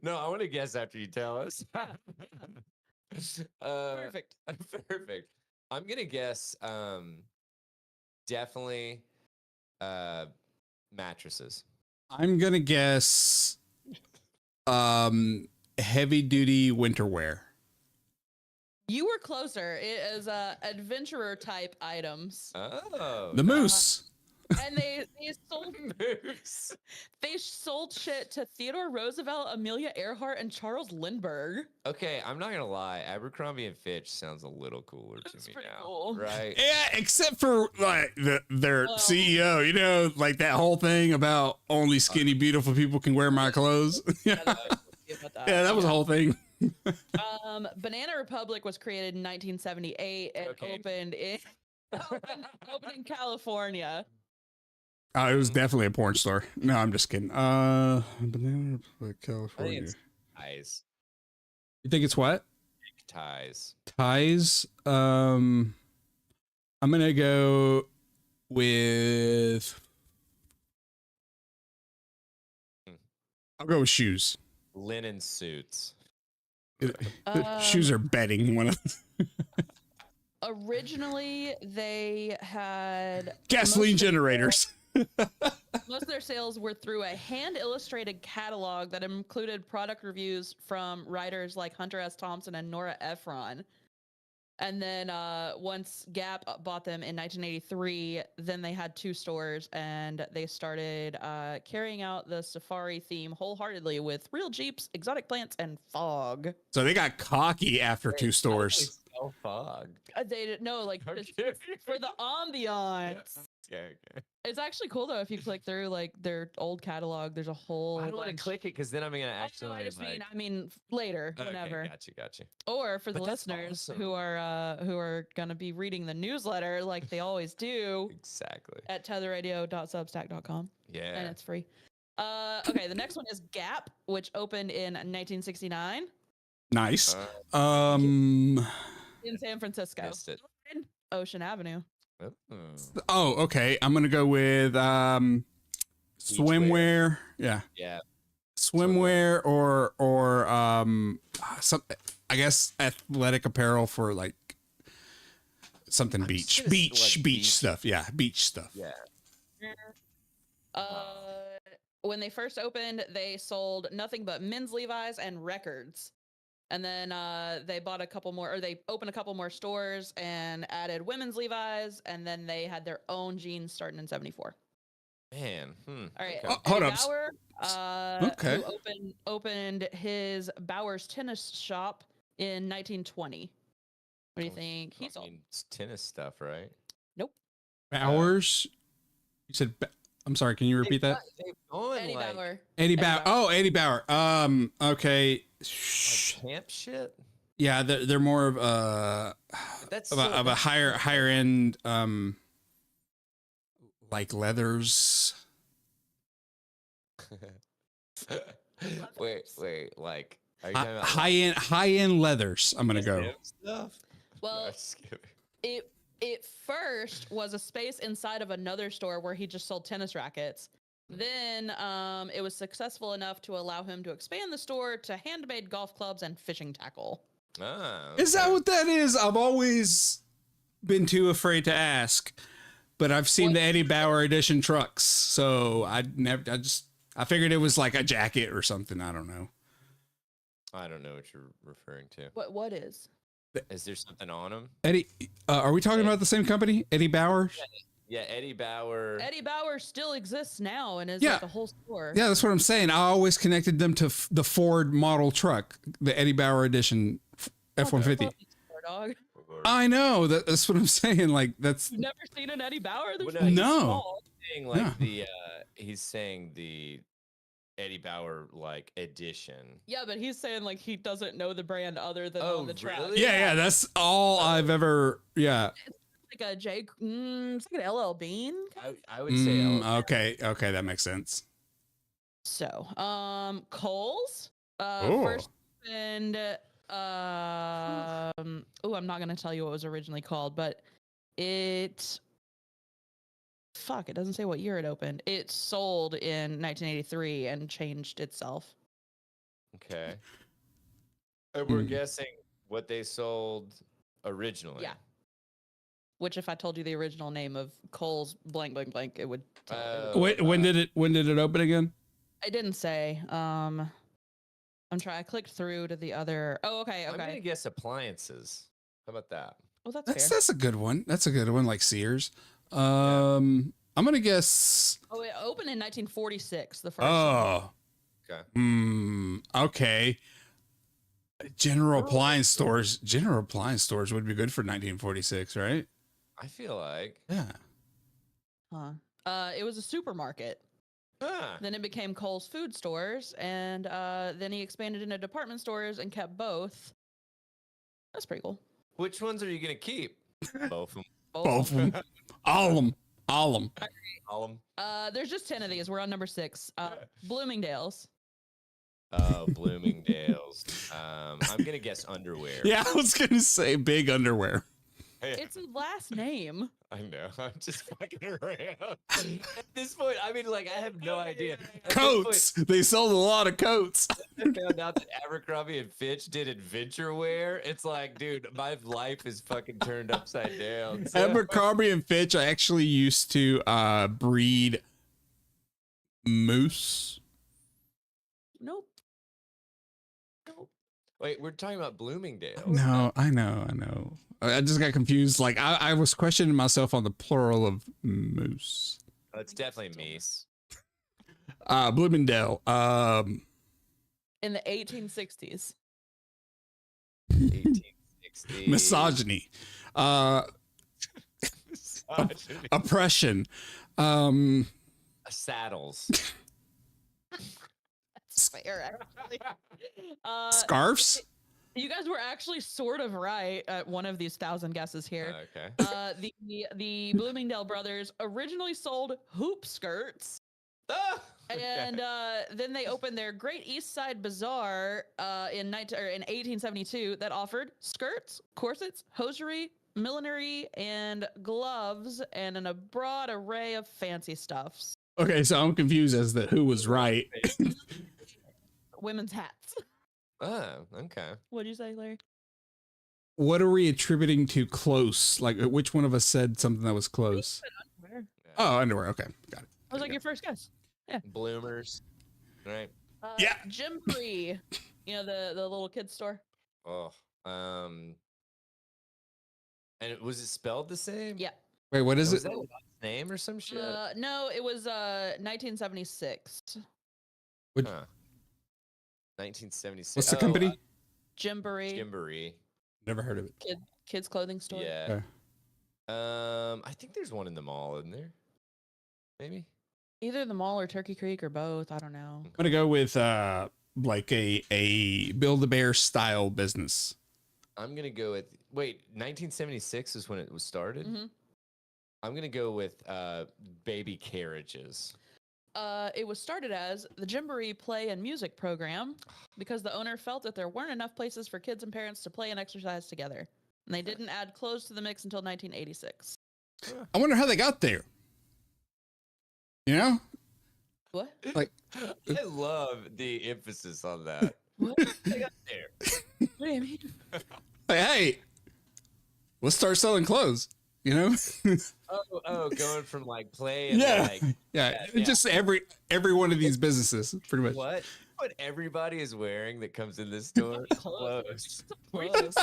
S5: No, I want to guess after you tell us.
S3: Perfect.
S5: Perfect. I'm gonna guess definitely mattresses.
S4: I'm gonna guess heavy duty winter wear.
S3: You were closer. It is adventurer type items.
S5: Oh,
S4: The moose.
S3: And they sold
S5: moose.
S3: they sold shit to Theodore Roosevelt, Amelia Earhart, and Charles Lindbergh.
S5: Okay, I'm not gonna lie. Abercrombie and Fitch sounds a little cooler to
S3: That's
S5: me
S3: pretty
S5: now,
S3: cool.
S5: right?
S4: Yeah, except for like their
S3: Well-
S4: CEO, you know, like that whole thing about only skinny, beautiful people can wear my clothes. yeah, that was a whole thing.
S3: Banana Republic was created in 1978 and
S5: Okay.
S3: opened in California.
S4: It was definitely a porn store. No, I'm just kidding. Banana Republic,
S5: I think
S4: California.
S5: it's ties.
S4: You think it's what?
S5: Ties.
S4: Ties. I'm gonna go with. I'll go with shoes.
S5: Linen suits.
S4: Shoes are betting one of
S3: Originally, they had
S4: gasoline generators.
S3: most of their sales were through a hand-illustrated catalog that included product reviews from writers like Hunter S. Thompson and Nora Ephron. And then once Gap bought them in 1983, then they had 2 stores, and they started carrying out the safari theme wholeheartedly with real Jeeps, exotic plants, and fog.
S4: So they got cocky after 2 stores.
S5: Oh, fog.
S3: They didn't know, like,
S5: Okay.
S3: for the ambiance.
S5: Okay.
S3: It's actually cool though if you click through like their old catalog. There's a whole.
S5: I don't want to
S3: bunch.
S5: click it because then I'm gonna
S3: I know,
S5: actually.
S3: I just
S5: like,
S3: mean later,
S5: okay,
S3: whenever.
S5: Gotcha.
S3: Or for the
S5: But that's
S3: listeners
S5: awesome.
S3: who are gonna be reading the newsletter like they always do
S5: Exactly.
S3: at tetherradio.substack.com,
S5: Yeah.
S3: and it's free. Okay, the next one is Gap, which opened in 1969
S4: Nice.
S5: Uh,
S3: in San Francisco,
S5: missed it.
S3: Ocean Avenue.
S4: Oh, okay. I'm gonna go with swimwear. Yeah.
S5: Yeah.
S4: Swimwear or some, I guess athletic apparel for like something
S5: I'm just
S4: beach
S5: gonna say, like, beach.
S4: stuff. Yeah, beach stuff.
S5: Yeah.
S3: When they first opened, they sold nothing but men's Levi's and records. And then they bought a couple more, or they opened a couple more stores and added women's Levi's. And then they had their own jeans starting in 74.
S5: Man.
S3: All right.
S5: Okay.
S4: Hold
S3: Eddie
S4: up.
S3: Bauer,
S4: Okay.
S3: who opened his Bauer's tennis shop in 1920. What do you think he
S5: I
S3: sold?
S5: mean, it's tennis stuff, right?
S3: Nope.
S4: Bowers. You said. I'm sorry. Can you repeat that?
S5: They've gone
S3: Eddie
S5: like,
S3: Bauer.
S4: Eddie
S3: Eddie
S4: Bauer.
S3: Bauer.
S4: Oh, Eddie Bauer. Okay.
S5: like camp shit.
S4: Yeah, they're more of
S5: That's
S4: of a higher end like leathers.
S5: wait, like, are you talking about
S4: High end leathers. I'm gonna go.
S5: hip stuff?
S3: Well,
S5: No, just kidding.
S3: it first was a space inside of another store where he just sold tennis rackets. Then it was successful enough to allow him to expand the store to handmade golf clubs and fishing tackle.
S5: Ah,
S4: Is that
S5: okay.
S4: what that is? I've always been too afraid to ask, but I've seen
S3: What?
S4: the Eddie Bauer edition trucks, so I figured it was like a jacket or something. I don't know.
S5: I don't know what you're referring to.
S3: What is?
S5: Is there something on them?
S4: Eddie, are we talking about the same company? Eddie Bauer?
S5: Yeah, Eddie Bauer.
S3: Eddie Bauer still exists now and is
S4: Yeah.
S3: like a whole store.
S4: Yeah, that's what I'm saying. I always connected them to the Ford model truck, the Eddie Bauer edition F-150.
S3: Store, dog.
S4: I know that's what I'm saying. Like that's
S3: You've never seen an Eddie Bauer? They're
S5: Well,
S3: so
S5: no, he's
S4: No.
S3: small.
S5: saying like
S4: Yeah.
S5: he's saying the Eddie Bauer like edition.
S3: Yeah, but he's saying like he doesn't know the brand other than
S5: Oh,
S3: on the track.
S5: really?
S4: Yeah, that's all I've ever. Yeah.
S3: Like a it's like an LL Bean.
S5: I would say
S4: Okay, that makes sense.
S3: So, Kohl's,
S4: Oh.
S3: first opened, I'm not gonna tell you what it was originally called, but it doesn't say what year it opened. It sold in 1983 and changed itself.
S5: Okay. And we're guessing what they sold originally.
S3: Yeah. Which, if I told you the original name of Kohl's blank blank blank, it would tell.
S4: Wait, when did it open again?
S3: I didn't say. I clicked through to the other. Oh, okay.
S5: I'm gonna guess appliances. How about that?
S3: Oh, that's fair.
S4: That's a good one. That's a good one, like Sears. I'm gonna guess.
S3: Oh, it opened in 1946. The first.
S4: Oh.
S5: Okay.
S4: Okay. General appliance stores would be good for 1946, right?
S5: I feel like.
S4: Yeah.
S3: Huh. It was a supermarket.
S5: Ah.
S3: Then it became Kohl's Food Stores, and then he expanded into department stores and kept both. That's pretty cool.
S5: Which ones are you gonna keep? Both of them.
S4: Both of them. All of them.
S5: All of them.
S3: There's just 10 of these. We're on number 6. Bloomingdale's.
S5: Oh, Bloomingdale's. I'm gonna guess underwear.
S4: Yeah, I was gonna say big underwear.
S3: It's a last name.
S5: I know. I'm just fucking around. At this point, I mean, like, I have no idea. At this
S4: Coats. They sold a lot of coats.
S5: point, I found out that Abercrombie and Fitch did adventure wear. It's like, dude, my life is fucking turned upside down. So.
S4: Abercrombie and Fitch, I actually used to breed moose.
S3: Nope.
S5: Wait, we're talking about Bloomingdale's.
S4: No, I know. I just got confused. Like I was questioning myself on the plural of moose.
S5: Oh, it's definitely Meese.
S4: Bloomingdale.
S3: In the 1860s.
S5: 1860.
S4: Misogyny.
S5: Misogyny.
S4: Oppression.
S5: Saddles.
S3: That's fair, actually.
S4: Scarves.
S3: You guys were actually sort of right at one of these 1,000 guesses here.
S5: Okay.
S3: The Bloomingdale brothers originally sold hoop skirts.
S5: Ah, okay.
S3: And then they opened their Great East Side Bazaar in 1872 that offered skirts, corsets, hosiery, millinery, and gloves, and a broad array of fancy stuffs.
S4: Okay, so I'm confused as to who was right.
S3: Women's hats.
S5: Oh, okay.
S3: What'd you say, Larry?
S4: What are we attributing to close? Like, which one of us said something that was close?
S3: Underwear.
S4: Oh, underwear. Okay, got it.
S3: I was like, your first guess. Yeah.
S5: Bloomers. Right.
S4: Yeah.
S3: Gymboree. You know, the little kids store?
S5: Oh. And was it spelled the same?
S3: Yeah.
S4: Wait, what is
S5: Was
S4: it?
S5: that a last name or some shit?
S3: No, it was 1976.
S4: What-
S5: Huh. 1976.
S4: What's the company?
S3: Gymboree.
S5: Gymboree.
S4: Never heard of it.
S3: Kids clothing store.
S5: Yeah.
S4: Okay.
S5: I think there's one in the mall, isn't there? Maybe.
S3: Either the mall or Turkey Creek or both. I don't know.
S4: I'm gonna go with like a Build-A-Bear style business.
S5: I'm gonna go with 1976 is when it was started.
S3: Mm-hmm.
S5: I'm gonna go with baby carriages.
S3: It was started as the Gymboree Play and Music Program because the owner felt that there weren't enough places for kids and parents to play and exercise together. And they didn't add clothes to the mix until 1986.
S4: I wonder how they got there. You know?
S3: What?
S4: Like,
S5: I love the emphasis on that.
S3: What?
S5: They got there.
S3: What do you mean?
S4: like, hey, let's start selling clothes. You know?
S5: Going from like play and
S4: Yeah.
S5: like
S4: yeah.
S5: yeah.
S4: Just every one of these businesses, pretty much.
S5: what everybody is wearing that comes in this store? Clothes.
S3: Clothes.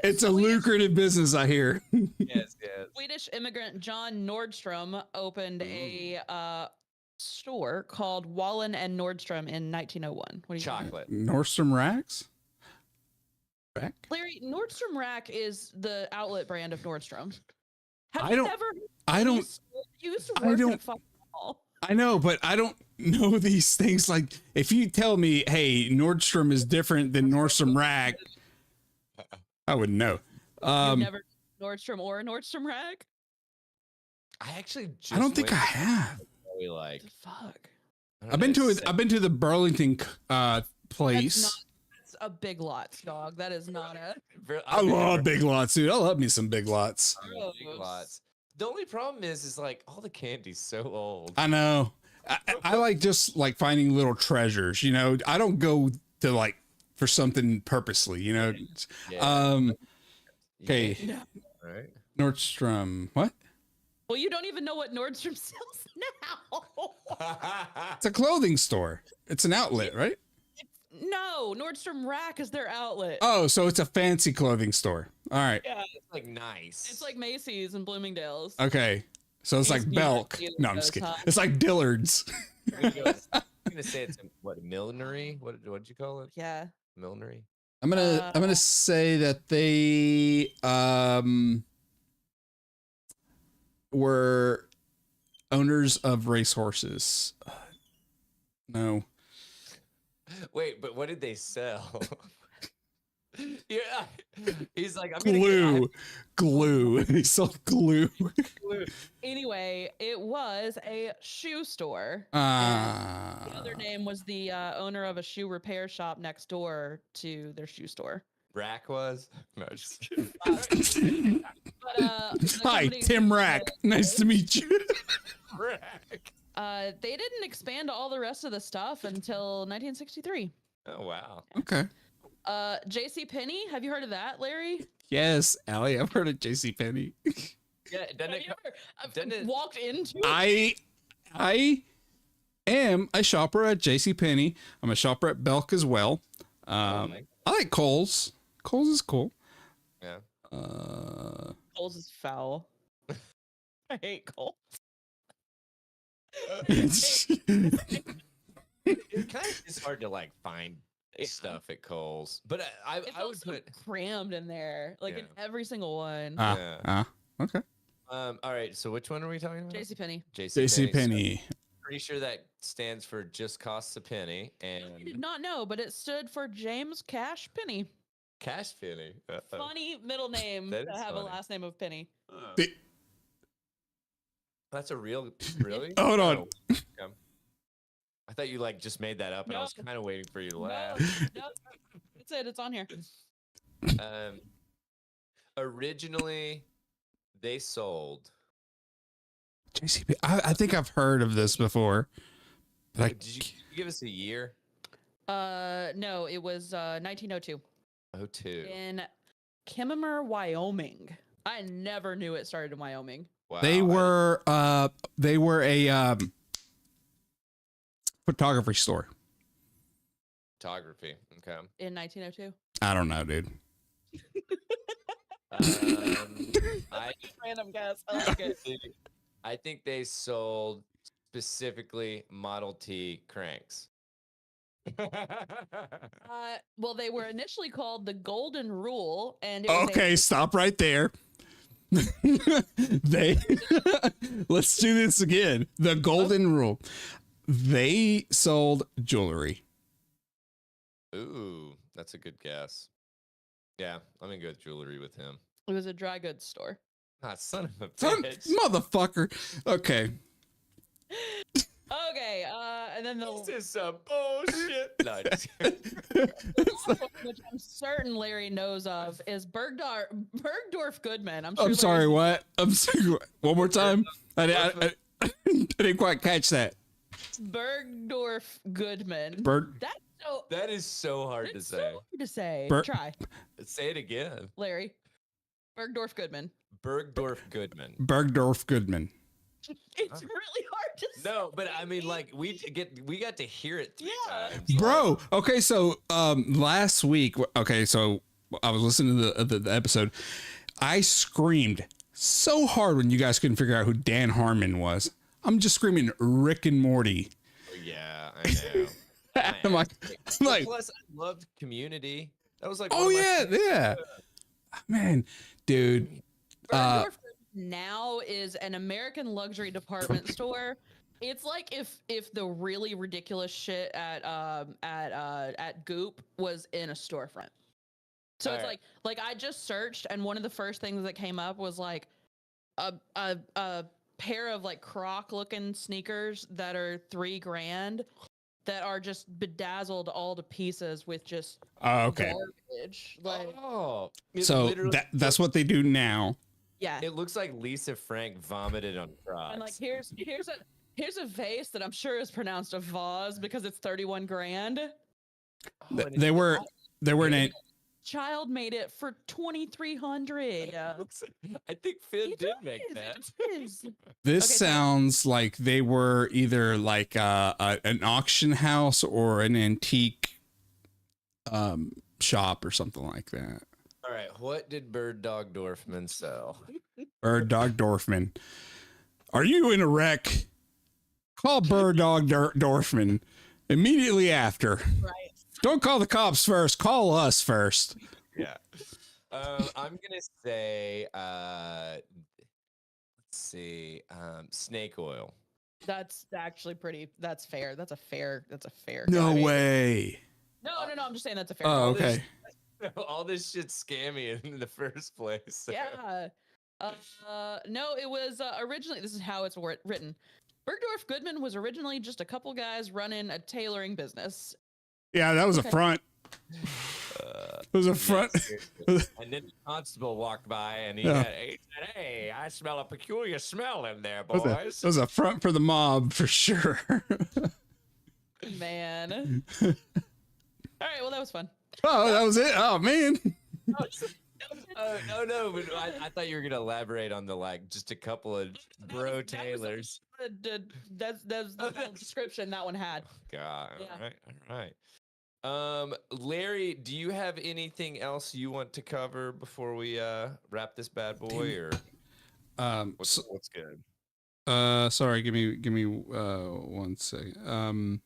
S4: It's a lucrative business, I hear.
S5: Yes.
S3: Swedish immigrant John Nordstrom opened a store called Wallen and Nordstrom in 1901. What do you think?
S5: Chocolate.
S4: Nordstrom Racks? Rack?
S3: Larry, Nordstrom Rack is the outlet brand of Nordstrom. Have
S4: I
S3: you
S4: don't-
S3: never?
S4: I don't.
S3: You used to
S4: I
S3: work
S4: don't-
S3: at a fucking mall.
S4: I know, but I don't know these things. Like, if you tell me, hey, Nordstrom is different than Nordstrom Rack, I wouldn't know.
S3: You've never Nordstrom or a Nordstrom Rack?
S5: I actually just
S4: I don't think I
S5: went
S4: have.
S5: really like.
S3: The fuck.
S5: I don't
S4: I've been
S5: know,
S4: to I've been to the Burlington place.
S3: That's a Big Lots, dog. That is not a.
S4: I love Big Lots, dude. I love me some Big Lots.
S5: Big Lots. The only problem is like all the candy's so old.
S4: I know. I like just like finding little treasures, you know. I don't go to like for something purposely, you know.
S5: Yeah.
S4: Okay.
S3: Yeah.
S5: Right.
S4: Nordstrom. What?
S3: Well, you don't even know what Nordstrom sells now.
S4: It's a clothing store. It's an outlet, right?
S3: No, Nordstrom Rack is their outlet.
S4: Oh, so it's a fancy clothing store. All right.
S3: Yeah,
S5: It's like nice.
S3: it's like Macy's and Bloomingdale's.
S4: Okay. So it's like
S3: Macy's
S4: Belk.
S3: New York
S4: No, I'm just
S3: does,
S4: kidding.
S3: huh?
S4: It's like Dillard's.
S5: I'm gonna say it's what millinery. What'd you call it?
S3: Yeah.
S5: Millinery.
S4: I'm gonna say that they were owners of racehorses. No.
S5: Wait, but what did they sell? Yeah, he's like, I'm
S4: Glue. Glue. They sold glue.
S3: Anyway, it was a shoe store. The other name was the owner of a shoe repair shop next door to their shoe store.
S5: Rack was? No, just kidding.
S3: But, the
S4: Hi,
S3: company-
S4: Tim Rack. Nice to meet you.
S5: Rack.
S3: They didn't expand all the rest of the stuff until 1963.
S5: Oh wow.
S4: Okay.
S3: J.C. Penney, have you heard of that, Larry?
S4: Yes, Allie, I've heard of JCPenney.
S5: Yeah, doesn't
S3: Have
S5: it?
S3: you
S5: doesn't
S3: ever
S5: it-
S3: walked into?
S4: I am a shopper at JCPenney. I'm a shopper at Belk as well. I like Kohl's. Kohl's is cool.
S5: Yeah.
S3: Kohl's is foul. I hate Kohl's.
S5: It's kind of it's hard to like find stuff at Kohl's, but I
S3: It's
S5: would
S3: also
S5: put
S3: crammed in there, like in
S5: Yeah.
S3: every single one.
S4: Okay.
S5: all right. So which one are we talking about?
S3: J.C. Penney.
S4: JCPenney.
S5: So pretty sure that stands for just costs a penny
S3: I did
S5: and
S3: not know, but it stood for James Cash Penny.
S5: cash penny.
S3: Funny middle name
S5: That
S3: to
S5: is
S3: have a
S5: funny.
S3: last name of Penny.
S5: That's a real really.
S4: Hold on.
S5: Oh, okay. I thought you like just made that up, and I was
S3: No.
S5: kind of waiting for you to
S3: No,
S5: laugh.
S3: no, it's it. It's on here.
S5: Originally, they sold.
S4: JCP. I think I've heard of this before. But I,
S5: Did you give us a year?
S3: No, it was 1902
S5: 02.
S3: in Kimmerer, Wyoming. I never knew it started in Wyoming.
S5: Wow.
S4: they were a photography store.
S5: Photography. Okay.
S3: In 1902.
S4: I don't know, dude.
S5: I
S3: Random guess. I like it.
S5: I think they sold specifically Model T cranks.
S3: Well, they were initially called the Golden Rule, and it was
S4: Okay, stop right there. They let's do this again. The golden rule. They sold jewelry.
S5: Ooh, that's a good guess. Yeah, I'm gonna go with jewelry with him.
S3: it was a dry goods store.
S5: Ah, son of a
S4: Son,
S5: bitch.
S4: motherfucker. Okay.
S3: Okay, and then
S5: This
S3: the
S5: is some bullshit. No, just
S3: which I'm certain Larry knows of is Bergdorf Goodman. I'm
S4: I'm
S3: sure
S4: sorry,
S3: Larry's-
S4: what? I'm sorry. One more time. I didn't quite catch that.
S3: Bergdorf Goodman.
S4: Bert.
S5: that is so hard to
S3: It's so
S5: say.
S3: hard to say.
S4: Ber-
S3: Try,
S5: Say it again.
S3: Larry. Bergdorf Goodman.
S5: Bergdorf Goodman.
S4: Bergdorf Goodman.
S3: It's really hard to say.
S5: No, but I mean, like we got to hear it 3
S3: Yeah.
S5: times.
S4: Bro, okay, so last week, okay, so I was listening to the episode. I screamed so hard when you guys couldn't figure out who Dan Harmon was. I'm just screaming Rick and Morty.
S5: Yeah, I know.
S4: I'm like,
S5: Plus, I loved Community. That was like,
S4: oh
S5: one of my
S4: yeah,
S5: favorite-
S4: yeah, man, dude.
S3: Bergdorf Goodman now is an American luxury department store It's like if the really ridiculous shit at Goop was in a storefront. So it's like I just searched, and one of the first things that came up was like a pair of like Croc looking sneakers that are $3,000 that are just bedazzled all to pieces with just
S4: Okay.
S3: garbage. Like,
S5: it
S4: So
S5: literally
S4: that's what they do now.
S3: yeah.
S5: It looks like Lisa Frank vomited on Crocs.
S3: And like here's a vase that I'm sure is pronounced a vase because it's $31,000.
S4: They were an
S3: Child made it for $2,300.
S5: I think Finn
S3: He
S5: did make
S3: does,
S5: that.
S3: it is.
S4: This
S3: Okay, so-
S4: sounds like they were either like an auction house or an antique shop or something like that.
S5: All right, what did Bird Dog Dorfman sell?
S4: Bird Dog Dorfman. Are you in a wreck? Call Bird Dog Dorfman immediately after.
S3: Right.
S4: Don't call the cops first. Call us first.
S5: Yeah. I'm gonna say let's see, snake oil.
S3: That's actually that's fair. That's a fair
S4: No
S3: guy.
S4: way.
S3: No, I'm just saying that's a fair
S4: Oh,
S3: guy.
S4: okay.
S5: All this shit's scammy in the first place. So.
S3: Yeah. No, it was originally, this is how it's written. Bergdorf Goodman was originally just a couple guys running a tailoring business.
S4: Yeah, that was a front. It was a front.
S5: And then the constable walked by and he
S4: Yeah.
S5: said, "Hey, I smell a peculiar smell in there,
S4: It
S5: boys."
S4: was a front for the mob for sure.
S3: Man. All right, well, that was fun.
S4: Oh, that was it. Oh man.
S5: No, but I thought you were gonna elaborate on the just a couple of bro tailors.
S3: That's the whole description that one had.
S5: God,
S3: Yeah.
S5: all right. Larry, do you have anything else you want to cover before we wrap this bad boy, or what's good?
S4: Sorry, give me 1 second.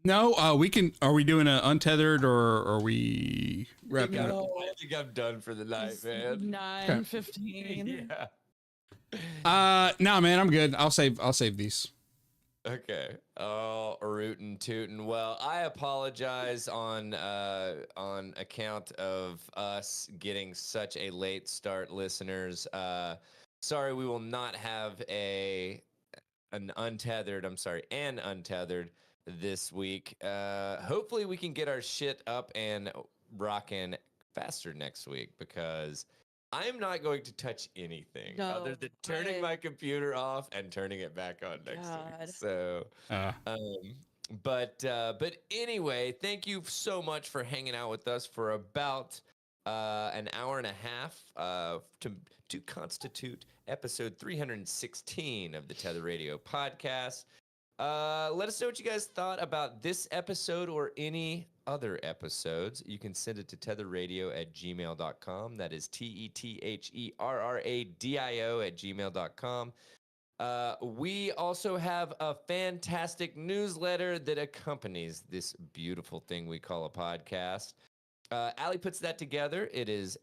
S4: No, we can. Are we doing an untethered or are we wrapping up?
S5: I think I'm done for the night, man.
S3: 9:15.
S5: Yeah.
S4: No, man, I'm good. I'll save these.
S5: Okay. Oh, rootin' tootin'. Well, I apologize on account of us getting such a late start, listeners. Sorry, we will not have an untethered this week. Hopefully we can get our shit up and rocking faster next week, because I'm not going to touch anything other than turning my computer off and turning it back on next week. So, but anyway, thank you so much for hanging out with us for about an hour and a half to constitute episode 316 of the Tether Radio podcast. Let us know what you guys thought about this episode or any other episodes. You can send it to tetherradio@gmail.com. That is TETHERRADIO@gmail.com. We also have a fantastic newsletter that accompanies this beautiful thing we call a podcast. Allie puts that together. It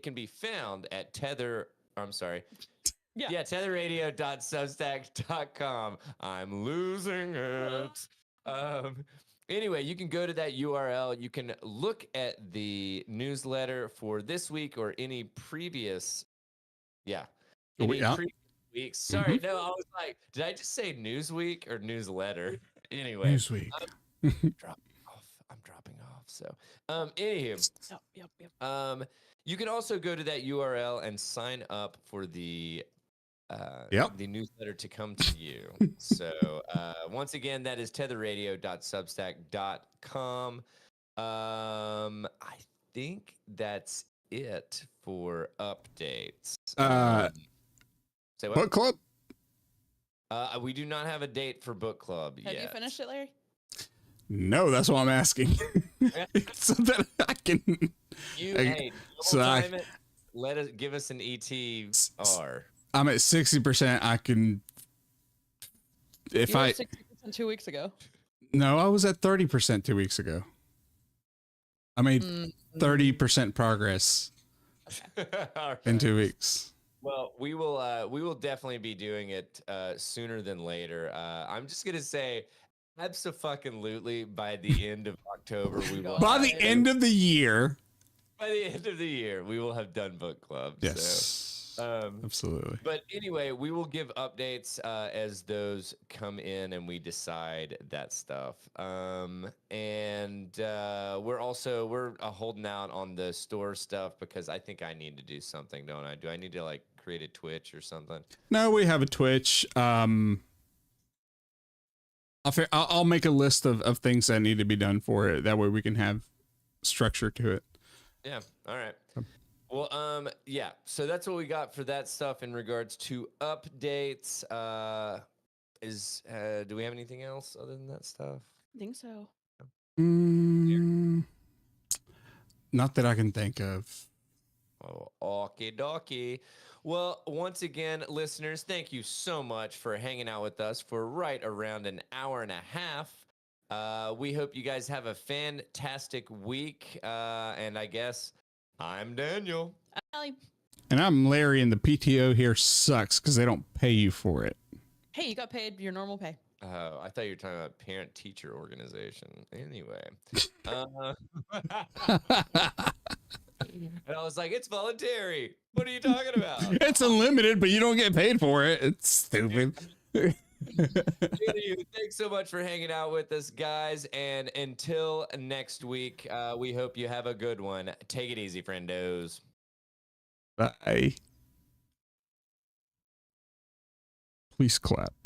S5: can be found at tetherradio.substack.com. I'm losing it. Anyway, you can go to that URL. You can look at the newsletter for this week or any previous. Previous weeks. Sorry, no, I was like, did I just say Newsweek or newsletter? Anyway,
S4: Newsweek.
S5: I'm dropping off. So, anywho,
S3: Yep.
S5: you can also go to that URL and sign up for the newsletter to come to you. So once again, that is tetherradio.substack.com. I think that's it for updates. Say what?
S4: Book club?
S5: We do not have a date for book club yet.
S3: Have you finished it, Larry?
S4: No, that's what I'm asking. So that I can.
S5: Give us an ETR.
S4: I'm at 60%. I can. If
S3: You were
S4: I
S3: 60% 2 weeks ago.
S4: No, I was at 30% 2 weeks ago. I made 30% progress in 2 weeks.
S5: Well, we will definitely be doing it sooner than later. I'm just gonna say, abso-fucking-lutely, by the end of October, we will.
S4: By
S3: God.
S4: the end of the year.
S5: By the end of the year, we will have done book club.
S4: Yes.
S5: So,
S4: Absolutely.
S5: but anyway, we will give updates as those come in and we decide that stuff. And we're holding out on the store stuff because I think I need to do something, don't I? Do I need to like create a Twitch or something?
S4: No, we have a Twitch. I'll make a list of things that need to be done for it. That way we can have structure to it.
S5: Yeah. All right. Well, yeah. So that's what we got for that stuff in regards to updates. Do we have anything else other than that stuff?
S3: I think so.
S4: Not that I can think of.
S5: Oh, okie dokie. Well, once again, listeners, thank you so much for hanging out with us for right around an hour and a half. We hope you guys have a fantastic week. And I guess I'm Daniel.
S3: Allie.
S4: And I'm Larry, and the PTO here sucks because they don't pay you for it.
S3: Hey, you got paid your normal pay.
S5: I thought you were talking about parent-teacher organization. Anyway. And I was like, it's voluntary. What are you talking about?
S4: It's unlimited, but you don't get paid for it. It's stupid.
S5: Anywho, thanks so much for hanging out with us, guys. And until next week, we hope you have a good one. Take it easy, friendos.
S4: Bye. Please clap.